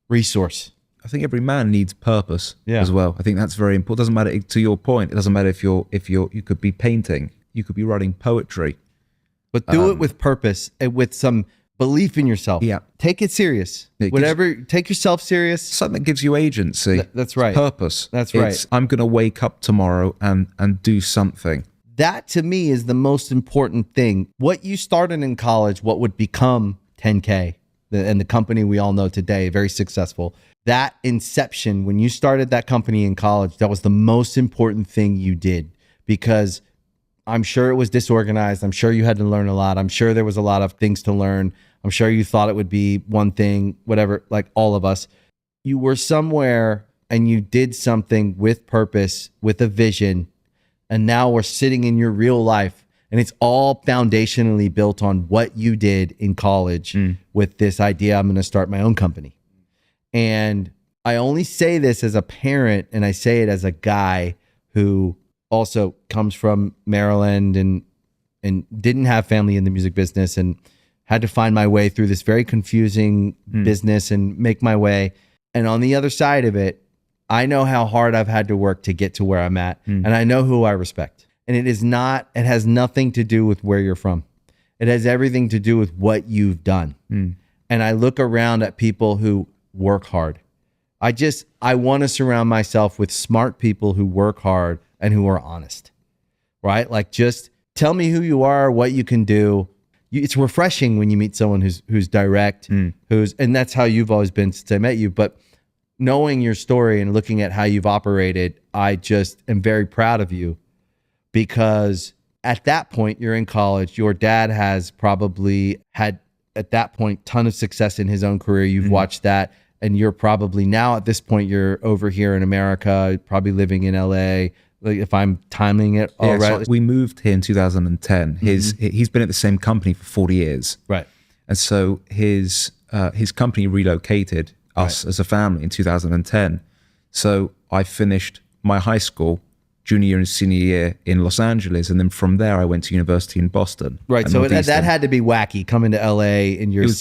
resource. I think every man needs purpose Yeah. as well. I think that's very important. It doesn't matter, to your point, it doesn't matter if you could be painting, you could be writing poetry. But do it with purpose and with some belief in yourself. Yeah. Take it serious. Take yourself serious. Something that gives you agency. That's right. Purpose. That's right. It's, I'm going to wake up tomorrow and do something. That to me is the most important thing. What you started in college, what would become 10K and the company we all know today, very successful. That inception, when you started that company in college, that was the most important thing you did, because I'm sure it was disorganized. I'm sure you had to learn a lot. I'm sure there was a lot of things to learn. I'm sure you thought it would be one thing, whatever, like all of us. You were somewhere and you did something with purpose, with a vision, and now we're sitting in your real life, and it's all foundationally built on what you did in college with this idea, I'm going to start my own company. And I only say this as a parent, and I say it as a guy who also comes from Maryland and didn't have family in the music business and had to find my way through this very confusing business and make my way. And on the other side of it, I know how hard I've had to work to get to where I'm at. And I know who I respect. And it has nothing to do with where you're from. It has everything to do with what you've done. And I look around at people who work hard. I want to surround myself with smart people who work hard and who are honest, right? Like, just tell me who you are, what you can do. It's refreshing when you meet someone who's direct, and that's how you've always been since I met you. But knowing your story and looking at how you've operated, I just am very proud of you, because at that point, you're in college. Your dad has probably had, at that point, ton of success in his own career. You've watched that. And you're probably now at this point, you're over here in America, probably living in LA. Like if I'm timing it all right. So we moved here in 2010. He's been at the same company for 40 years. Right. And so his company relocated us as a family in 2010. So I finished my high school, junior year and senior year in Los Angeles, and then from there I went to university in Boston. Right. So that had to be wacky coming to LA in your. It was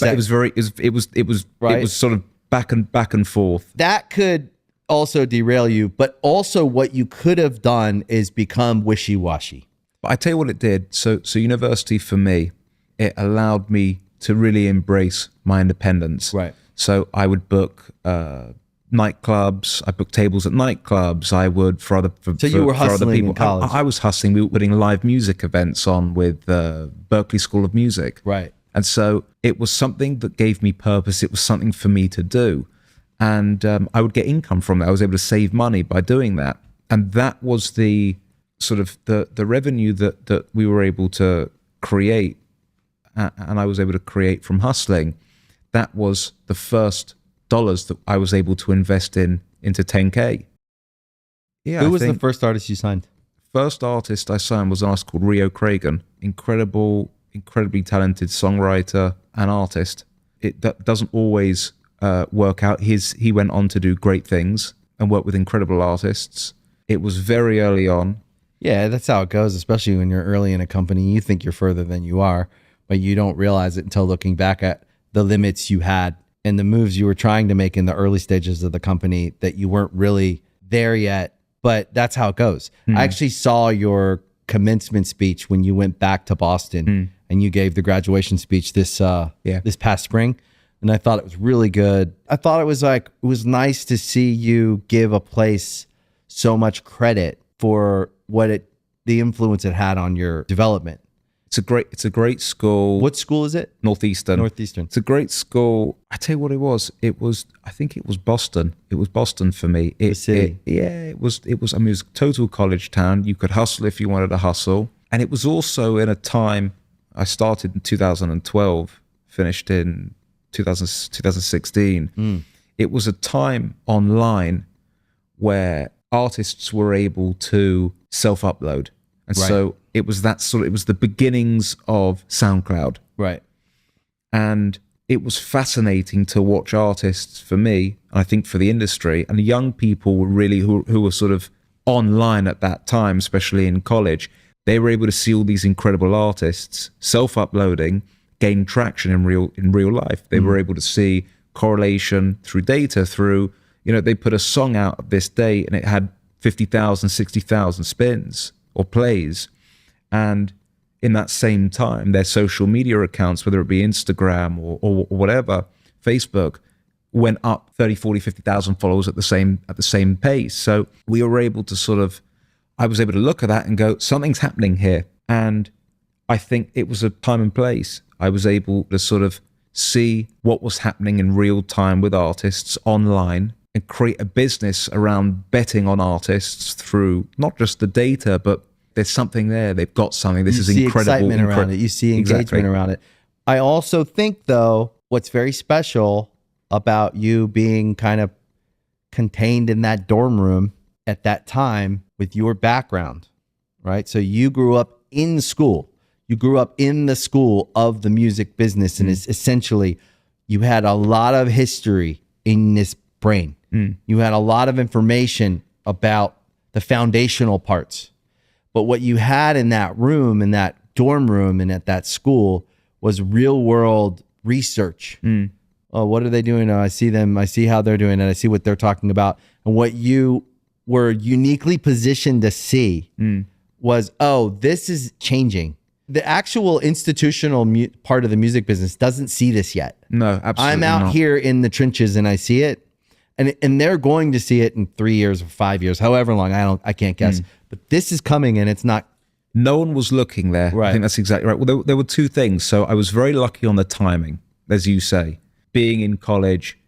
sort of back and forth. That could also derail you, but also what you could have done is become wishy-washy. But I tell you what it did. So university for me, it allowed me to really embrace my independence. Right. So I would book nightclubs. I booked tables at nightclubs. I would for other you were hustling other people. in college. I was hustling. We were putting live music events on with Berklee School of Music. Right. And so it was something that gave me purpose. It was something for me to do. And I would get income from it. I was able to save money by doing that. And that was the sort of the revenue that we were able to create, and I was able to create from hustling. That was the first dollars that I was able to invest into 10K. Yeah. Who was the first artist you signed? First artist I signed was an artist called Rio Cragen. Incredibly talented songwriter and artist. That doesn't always work out. He went on to do great things and work with incredible artists. It was very early on. Yeah, that's how it goes, especially when you're early in a company. You think you're further than you are, but you don't realize it until looking back at the limits you had and the moves you were trying to make in the early stages of the company that you weren't really there yet. But that's how it goes. I actually saw your commencement speech when you went back to Boston and you gave the graduation speech this past spring. And I thought it was really good. I thought it was nice to see you give a place so much credit for the influence it had on your development. It's a great school. What school is it? Northeastern. It's a great school. I tell you what it was. I think it was Boston. It was Boston for me. It was. I mean, it was a total college town. You could hustle if you wanted to hustle. And it was also in a time, I started in 2012, finished in 2016. It was a time online where artists were able to self-upload. And so it was it was the beginnings of SoundCloud. Right. And it was fascinating to watch artists, for me, and I think for the industry, and young people were really who were sort of online at that time, especially in college. They were able to see all these incredible artists self-uploading, gain traction in real life. They were able to see correlation through data, they put a song out this day and it had 50,000, 60,000 spins or plays. And in that same time, their social media accounts, whether it be Instagram or whatever, Facebook, went up 30, 40, 50,000 followers at the same pace. So we were able to I was able to look at that and go, something's happening here. And I think it was a time and place. I was able to see what was happening in real time with artists online and create a business around betting on artists through not just the data, but there's something there. They've got something. This is incredible. Excitement around it. You see engagement around it. I also think, though, what's very special about you being kind of contained in that dorm room at that time with your background, right? So you grew up in school. You grew up in the school of the music business, and it's essentially you had a lot of history in this brain. You had a lot of information about the foundational parts. But what you had in that room, in that dorm room and at that school was real world research. Oh, what are they doing? I see them. I see how they're doing it. I see what they're talking about. And what you were uniquely positioned to see was, oh, this is changing. The actual institutional part of the music business doesn't see this yet. No, absolutely I'm out here in the trenches and I see it. And they're going to see it in 3 years or 5 years, however long. I can't guess. But this is coming and it's not. No one was looking there. Right. I think that's exactly right. Well, there were two things. So I was very lucky on the timing, as you say, being in college,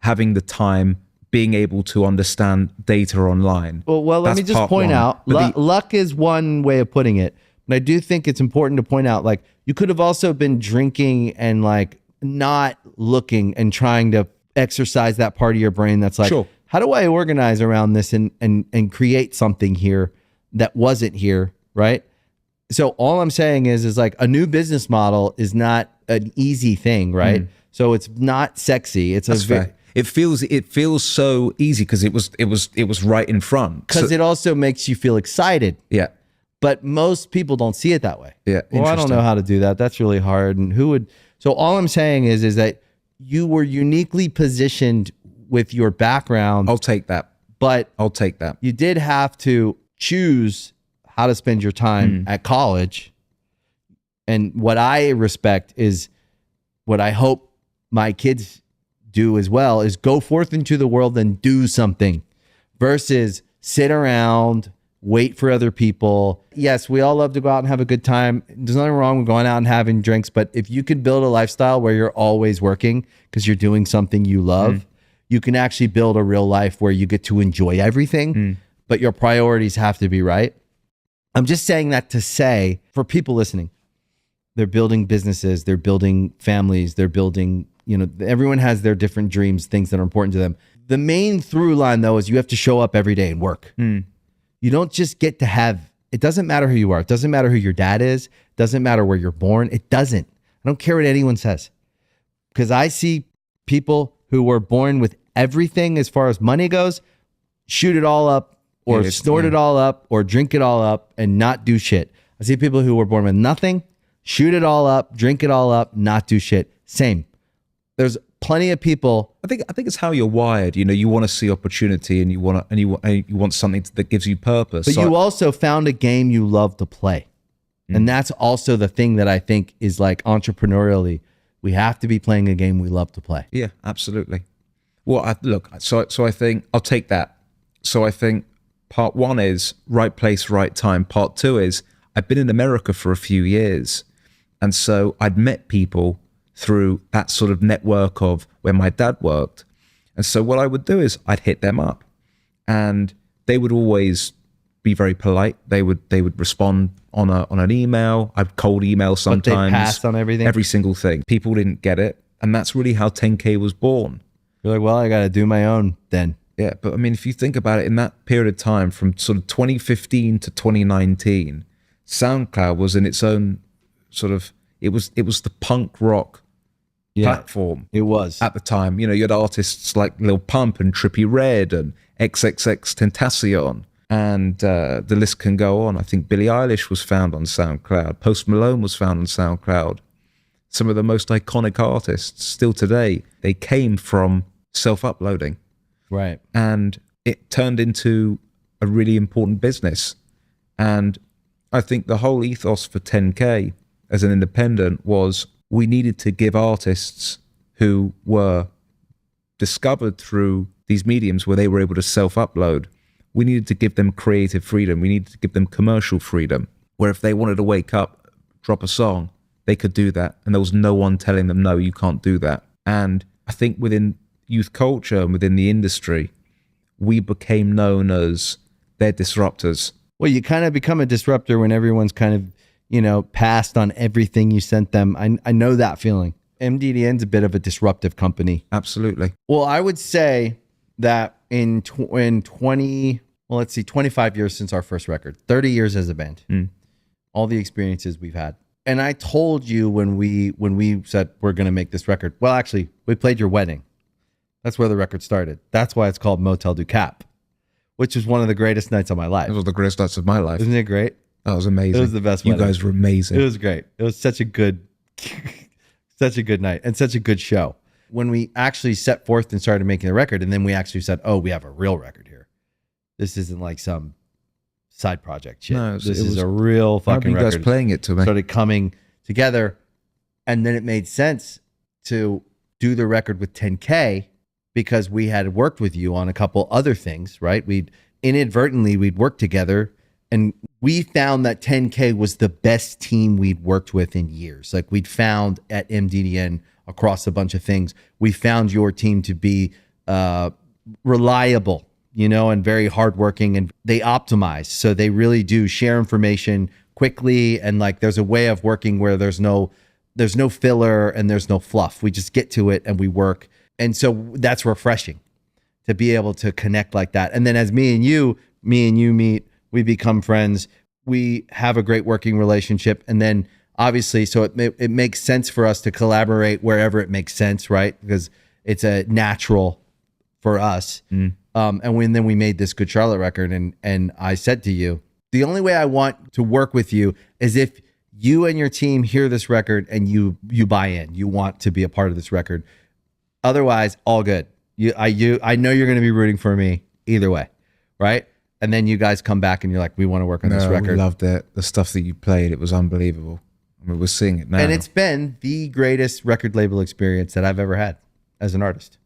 having the time, being able to understand data online. Well, let me just point out, luck is one way of putting it. But I do think it's important to point out, like, you could have also been drinking and like not looking and trying to exercise that part of your brain that's like, Sure. how do I organize around this and create something here that wasn't here, right? So all I'm saying is like a new business model is not an easy thing, right? So it's not sexy. It's That's fair. It feels so easy because it was right in front. Because it also makes you feel excited. Yeah. But most people don't see it that way. Yeah. Well, I don't know how to do that. That's really hard. And who would? So all I'm saying is that you were uniquely positioned with your background. I'll take that. But I'll take that. you did have to choose how to spend your time at college. And what I respect is what I hope my kids do as well is go forth into the world and do something versus sit around, wait for other people. Yes, we all love to go out and have a good time. There's nothing wrong with going out and having drinks, but if you can build a lifestyle where you're always working because you're doing something you love, you can actually build a real life where you get to enjoy everything, but your priorities have to be right. I'm just saying that to say, for people listening, they're building businesses, they're building families, they're building, everyone has their different dreams, things that are important to them. The main through line, though, is you have to show up every day and work. You don't just get to have, it doesn't matter who you are. It doesn't matter who your dad is. It doesn't matter where you're born. It doesn't. I don't care what anyone says. Because I see people who were born with everything as far as money goes, shoot it all up or snort it all up or drink it all up and not do shit. I see people who were born with nothing, shoot it all up, drink it all up, not do shit. Same. There's plenty of people. I think it's how you're wired. You want to see opportunity and you want something that gives you purpose. But you also found a game you love to play. And that's also the thing that I think is like entrepreneurially, we have to be playing a game we love to play. Yeah, absolutely. Well, so I think I'll take that. So I think part one is right place, right time. Part two is I've been in America for a few years. And so I'd met people through that sort of network of where my dad worked. And so what I would do is I'd hit them up and they would always be very polite. They would respond on an email. I'd cold email sometimes. But they passed on everything? Every single thing. People didn't get it. And that's really how 10K was born. You're like, well, I got to do my own then. Yeah, but I mean, if you think about it, in that period of time from sort of 2015 to 2019, SoundCloud was in its own sort of, it was the punk rock platform. It was. At the time. You had artists like Lil Pump and Trippie Redd and XXXTentacion. And the list can go on. I think Billie Eilish was found on SoundCloud. Post Malone was found on SoundCloud. Some of the most iconic artists still today, they came from self-uploading. Right. And it turned into a really important business. And I think the whole ethos for 10K as an independent was we needed to give artists who were discovered through these mediums where they were able to self-upload, we needed to give them creative freedom. We needed to give them commercial freedom, where if they wanted to wake up, drop a song, they could do that. And there was no one telling them, no, you can't do that. And I think within youth culture and within the industry, we became known as their disruptors. Well, you kind of become a disruptor when everyone's kind of, passed on everything you sent them. I know that feeling. MDDN's a bit of a disruptive company. Absolutely. Well, I would say that in 25 years since our first record, 30 years as a band, all the experiences we've had. And I told you when we said we're going to make this record, well, actually, we played your wedding. That's where the record started. That's why it's called Motel du Cap, which was one of the greatest nights of my life. It was the greatest nights of my life. Isn't it great? That was amazing. It was the best You wedding. guys were amazing. It was great. It was such a good night and such a good show. When we actually set forth and started making the record, and then we actually said, oh, we have a real record here. This isn't like some side project shit. No, this is a real fucking record. You guys playing it to me. Started coming together, and then it made sense to do the record with 10K because we had worked with you on a couple other things, right? We'd worked together, and we found that 10K was the best team we'd worked with in years. Like we'd found at MDDN across a bunch of things, we found your team to be reliable, and very hardworking, and they optimize. So they really do share information quickly, and like there's a way of working where there's no filler and there's no fluff. We just get to it and we work. And so that's refreshing to be able to connect like that. And then as me and you meet, we become friends. We have a great working relationship. And then obviously, so it makes sense for us to collaborate wherever it makes sense, right? Because it's a natural for us. And then we made this Good Charlotte record, and I said to you, the only way I want to work with you is if you and your team hear this record and you buy in, you want to be a part of this record. Otherwise, all good. I know you're going to be rooting for me either way, right? And then you guys come back and you're like, we want to work on this record. We loved it. The stuff that you played, it was unbelievable. I mean, we're seeing it now. And it's been the greatest record label experience that I've ever had as an artist.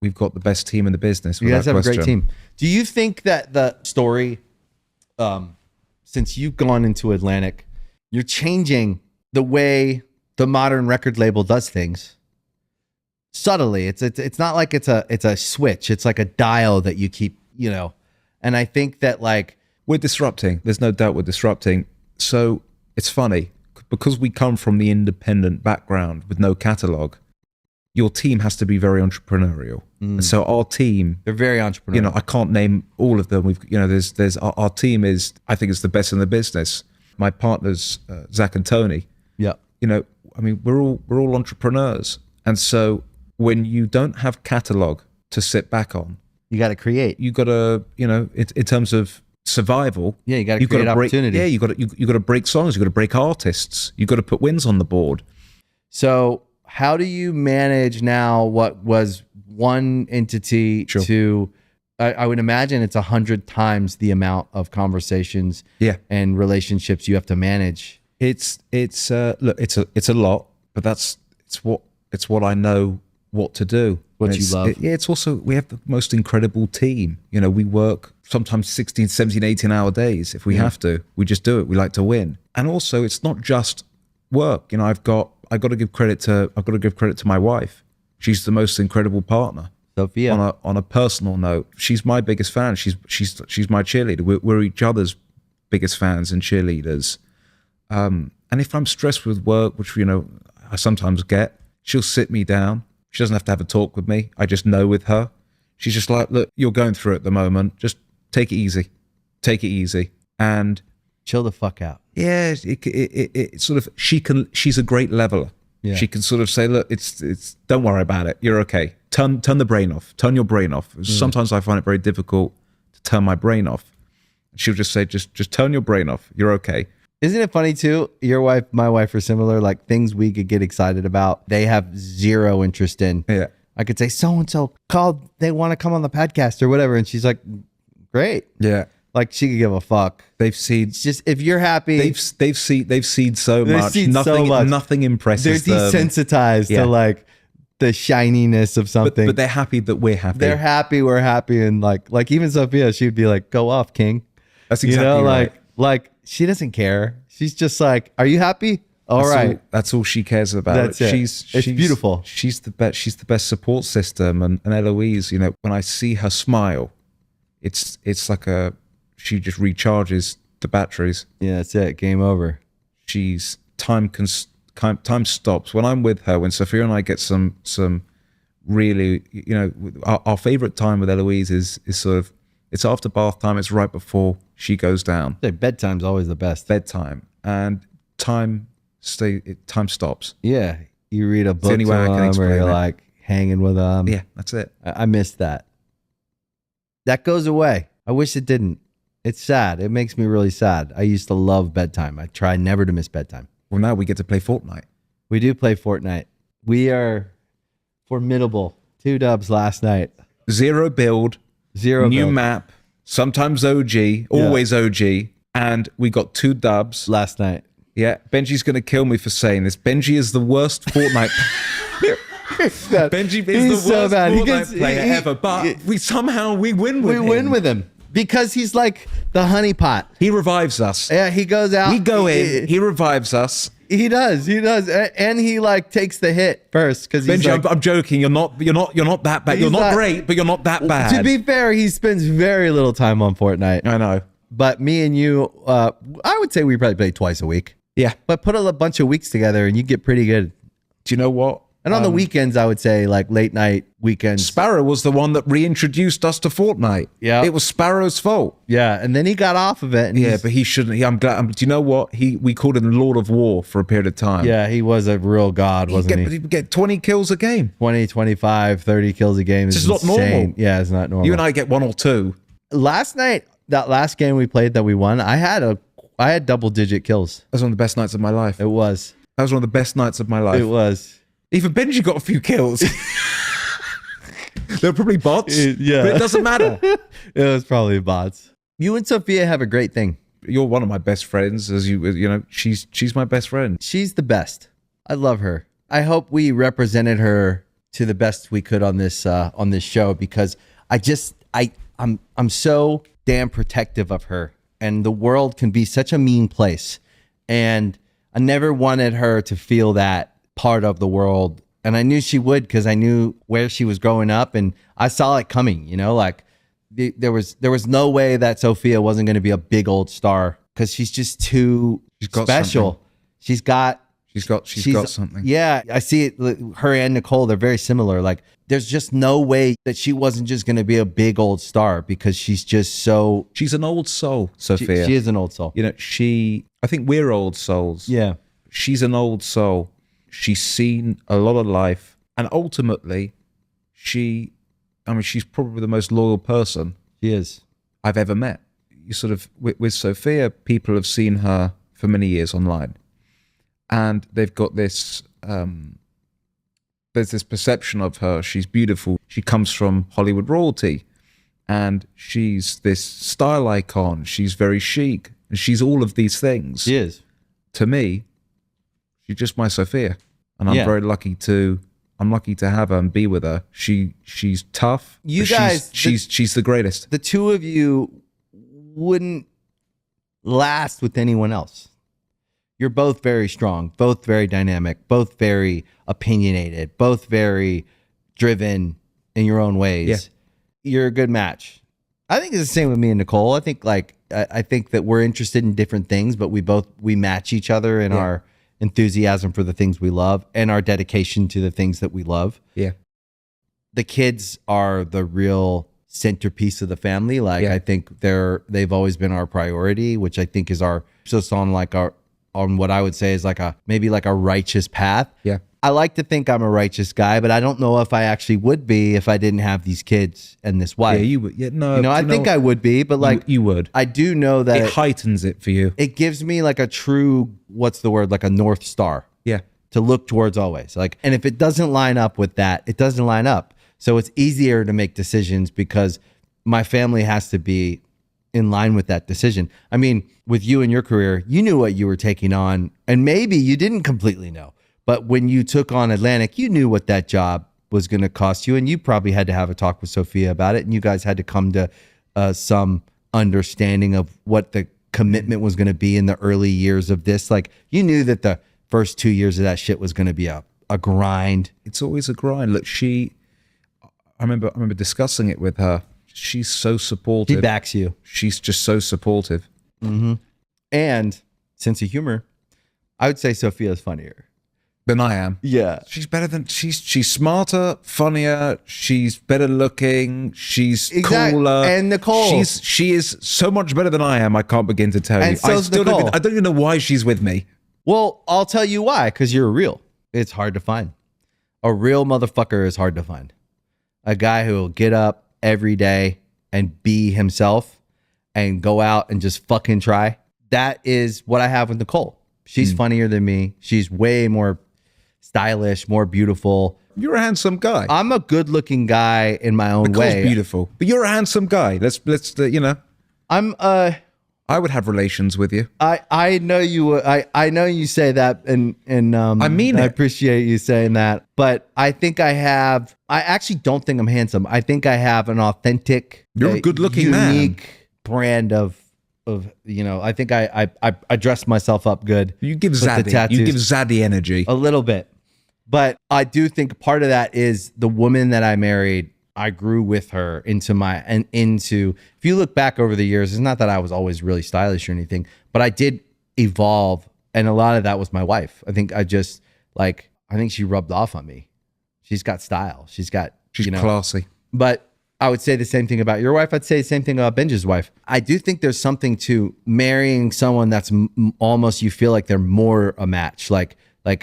We've got the best team in the business. You guys have a great team. Do you think that the story, since you've gone into Atlantic, you're changing the way the modern record label does things subtly? It's not like it's a switch. It's like a dial that you keep, And I think that like we're disrupting. There's no doubt we're disrupting. So it's funny because we come from the independent background with no catalog. Your team has to be very entrepreneurial. And so our team, they're very entrepreneurial. I can't name all of them. There's our team is, I think, it's the best in the business. My partners, Zach and Tony. Yeah. We're all entrepreneurs. And so when you don't have catalog to sit back on, you got to create. You got to, in terms of survival. Yeah, you got to create opportunity. Yeah, you got to break songs. You got to break artists. You got to put wins on the board. So how do you manage now what was one entity to? I would imagine it's 100 times the amount of conversations and relationships you have to manage. It's a lot, but it's what I know what to do. What you love. It's also, we have the most incredible team. We work sometimes 16, 17, 18-hour days if we have to. We just do it. We like to win. And also it's not just work. I've got to give credit to my wife. She's the most incredible partner. Sophia. On a personal note, she's my biggest fan. She's my cheerleader. We're each other's biggest fans and cheerleaders. And if I'm stressed with work, which I sometimes get, she'll sit me down. She doesn't have to have a talk with me. I just know with her. She's just like, look, you're going through it at the moment. Just take it easy. Take it easy. And chill the fuck out. Yeah, it sort of, she's a great leveler. Yeah. She can sort of say, look, it's don't worry about it. You're okay. Turn the brain off. Turn your brain off. Sometimes I find it very difficult to turn my brain off. She'll just say, just turn your brain off. You're okay. Isn't it funny too? Your wife, my wife are similar. Like things we could get excited about, they have zero interest in. Yeah. I could say so-and-so called, they want to come on the podcast or whatever. And she's like, great. Yeah. Like she could give a fuck. They've seen, it's just, if you're happy, they've seen so much. Nothing impresses them. They're desensitized to like the shininess of something. But they're happy that we're happy. They're happy we're happy. And like even Sophia, she'd be like, go off, King. That's exactly right. Like she doesn't care. She's just like, are you happy? All right. That's all she cares about. That's it. It's beautiful. She's the best. She's the best support system. And Eloise, when I see her smile, it's like she just recharges the batteries. Yeah, that's it. Game over. She's time stops when I'm with her. When Sophia and I get some really, our favorite time with Eloise is sort of, it's after bath time. It's right before she goes down. Bedtime's always the best. Bedtime and time stops. Yeah, you read a book to them, or you're like hanging with them. Yeah, that's it. I miss that. That goes away. I wish it didn't. It's sad. It makes me really sad. I used to love bedtime. I try never to miss bedtime. Well, now we get to play Fortnite. We do play Fortnite. We are formidable. 2 dubs last night. 0 build. New map. Sometimes OG. Always OG. And we got 2 dubs. Last night. Yeah. Benji's going to kill me for saying this. Benji is the worst Fortnite. Benji is the worst Fortnite player ever. But we win with him. We win with him. Because he's like the honeypot. He revives us. Yeah, he goes out. We go in. He revives us. He does. And he like takes the hit first. Because Benji, I'm joking. You're not that bad. You're not great, but you're not that bad. To be fair, he spends very little time on Fortnite. I know. But me and you, I would say we probably play twice a week. Yeah. But put a bunch of weeks together and you get pretty good. Do you know what? And on the weekends, I would say like late night weekends. Sparrow was the one that reintroduced us to Fortnite. Yeah. It was Sparrow's fault. Yeah. And then he got off of it. And Yeah, but he shouldn't. I'm glad. Do you know what? We called him Lord of War for a period of time. yeah, he was a real god, wasn't he? But he'd get 20 kills a game. 20, 25, 30 kills a game is It's not insane. normal. Yeah, it's not normal. You and I get 1 or 2. Last night, that last game we played that we won, I had double-digit kills. That was one of the best nights of my life. It was. That was one of the best nights of my life. It was. Even Benji got a few kills. They're probably bots. Yeah. But it doesn't matter. It was probably bots. You and Sophia have a great thing. You're one of my best friends, as you know. She's my best friend. She's the best. I love her. I hope we represented her to the best we could on this show, because I'm so damn protective of her, and the world can be such a mean place, and I never wanted her to feel that part of the world, and I knew she would, because I knew where she was growing up, and I saw it coming. You know, like there was no way that Sophia wasn't going to be a big old star, because she's just too special. Something. She's got something. Yeah, I see it. Her and Nicole, they're very similar. Like, there's just no way that she wasn't just going to be a big old star, because she's just so. She's an old soul, Sophia. She is an old soul. You know, I think we're old souls. Yeah. She's an old soul. She's seen a lot of life, and ultimately, she's probably the most loyal person She is. I've ever met. You sort of with Sophia, people have seen her for many years online, and they've got this. There's this perception of her. She's beautiful. She comes from Hollywood royalty, and she's this style icon. She's very chic, and she's all of these things. She is. To me, she's just my Sophia, and I'm Yeah. very lucky to. I'm lucky to have her and be with her. She's tough. You but guys, she's the greatest. The two of you wouldn't last with anyone else. You're both very strong, both very dynamic, both very opinionated, both very driven in your own ways. Yeah. You're a good match. I think it's the same with me and Nicole. I think I think that we're interested in different things, but we match each other in our enthusiasm for the things we love and our dedication to the things that we love. Yeah. The kids are the real centerpiece of the family. Like, I think they've always been our priority, which I think is just on what I would say is maybe a righteous path. Yeah. I like to think I'm a righteous guy, but I don't know if I actually would be if I didn't have these kids and this wife. Yeah, you would. Yeah, no. I think I would be, but you would. I do know that It heightens it for you. it gives me a true, what's the word? Like a North Star Yeah. to look towards always. And if it doesn't line up with that, it doesn't line up. So it's easier to make decisions because my family has to be in line with that decision. I mean, with you and your career, you knew what you were taking on, and maybe you didn't completely know. But when you took on Atlantic, you knew what that job was going to cost you, and you probably had to have a talk with Sophia about it, and you guys had to come to some understanding of what the commitment was going to be in the early years of this. You knew that the first 2 years of that shit was going to be a grind. It's always a grind. Look, I remember discussing it with her. She's so supportive. She backs you. She's just so supportive. Mm-hmm. And sense of humor, I would say Sophia's funnier than I am. Yeah. She's better than she's smarter, funnier, she's better looking, she's cooler. And Nicole. She is so much better than I am, I can't begin to tell and you. So's Nicole. I don't even know why she's with me. Well, I'll tell you why, because you're real. It's hard to find. A real motherfucker is hard to find. A guy who will get up every day and be himself and go out and just fucking try. That is what I have with Nicole. She's funnier than me. She's way more stylish, more beautiful. You're a handsome guy. I'm a good-looking guy in my own Nicole's way. beautiful, but you're a handsome guy. Let's I'm I would have relations with you. I know you. I know you say that, and I mean I it. appreciate you saying that. But I think I actually don't think I'm handsome. I think I have an authentic, You're a good-looking unique man. brand of. I think I dress myself up good. You give with the Zaddy. tattoos. You give Zaddy energy. A little bit, but I do think part of that is the woman that I married I grew with her into if you look back over the years, it's not that I was always really stylish or anything, but I did evolve. And a lot of that was my wife. I think she rubbed off on me. She's got style. She's classy. But I would say the same thing about your wife. I'd say the same thing about Benji's wife. I do think there's something to marrying someone that's almost, you feel like they're more a match. Like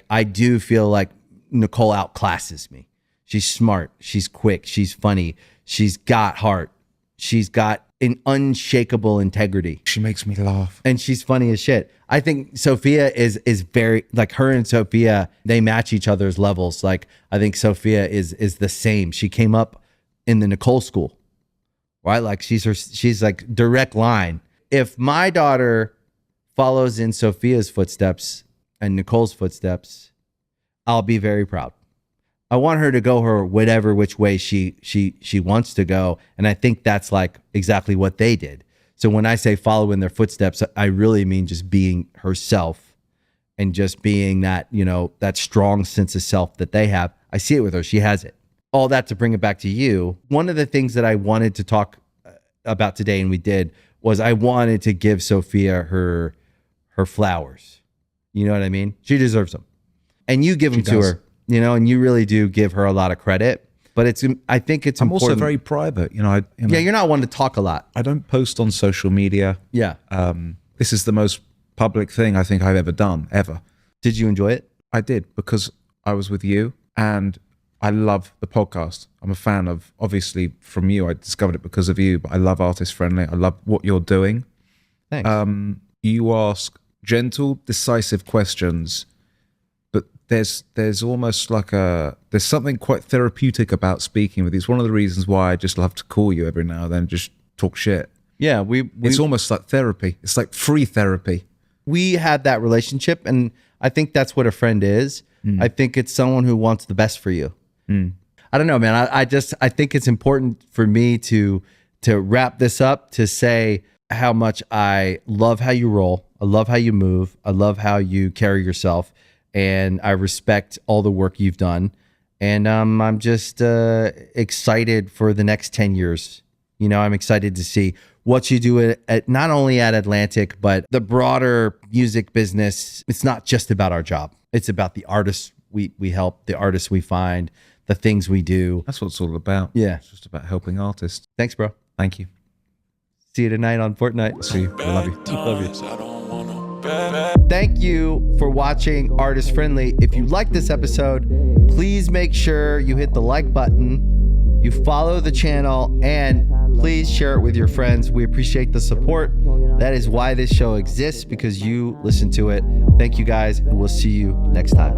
I do feel like Nicole outclasses me. She's smart. She's quick. She's funny. She's got heart. She's got an unshakable integrity. She makes me laugh. And she's funny as shit. I think Sophia is very, like, her and Sophia, they match each other's levels. Like, I think Sophia is the same. She came up in the Nicole school, right? Like, she's like direct line. If my daughter follows in Sophia's footsteps and Nicole's footsteps, I'll be very proud. I want her to go her whatever which way she wants to go. And I think that's like exactly what they did. So when I say follow in their footsteps, I really mean just being herself and just being that, that strong sense of self that they have. I see it with her. She has it. All that to bring it back to you. One of the things that I wanted to talk about today, and we did, was I wanted to give Sophia her flowers. You know what I mean? She deserves them. And you give them to her. And you really do give her a lot of credit, but I think it's important. I'm also very private, Yeah, you're not one to talk a lot. I don't post on social media. Yeah. This is the most public thing I think I've ever done, ever. Did you enjoy it? I did, because I was with you and I love the podcast. I'm a fan of, obviously from you, I discovered it because of you, but I love Artist Friendly. I love what you're doing. Thanks. You ask gentle, decisive questions, but there's almost like there's something quite therapeutic about speaking with you. It's one of the reasons why I just love to call you every now and then, just talk shit. Yeah, it's almost like therapy. It's like free therapy. We had that relationship, and I think that's what a friend is. I think it's someone who wants the best for you. I don't know, man. I think it's important for me to wrap this up, to say how much I love how you roll. I love how you move. I love how you carry yourself. And I respect all the work you've done. And I'm just excited for the next 10 years. I'm excited to see what you do at not only at Atlantic, but the broader music business. It's not just about our job. It's about the artists we help, the artists we find, the things we do. That's what it's all about. Yeah. It's just about helping artists. Thanks, bro. Thank you. See you tonight on Fortnite. See you. I love you. Love you. Thank you for watching Artist Friendly. If you like this episode, please make sure you hit the like button, you follow the channel, and please share it with your friends. We appreciate the support. That is why this show exists, because you listen to it. Thank you guys, and we'll see you next time.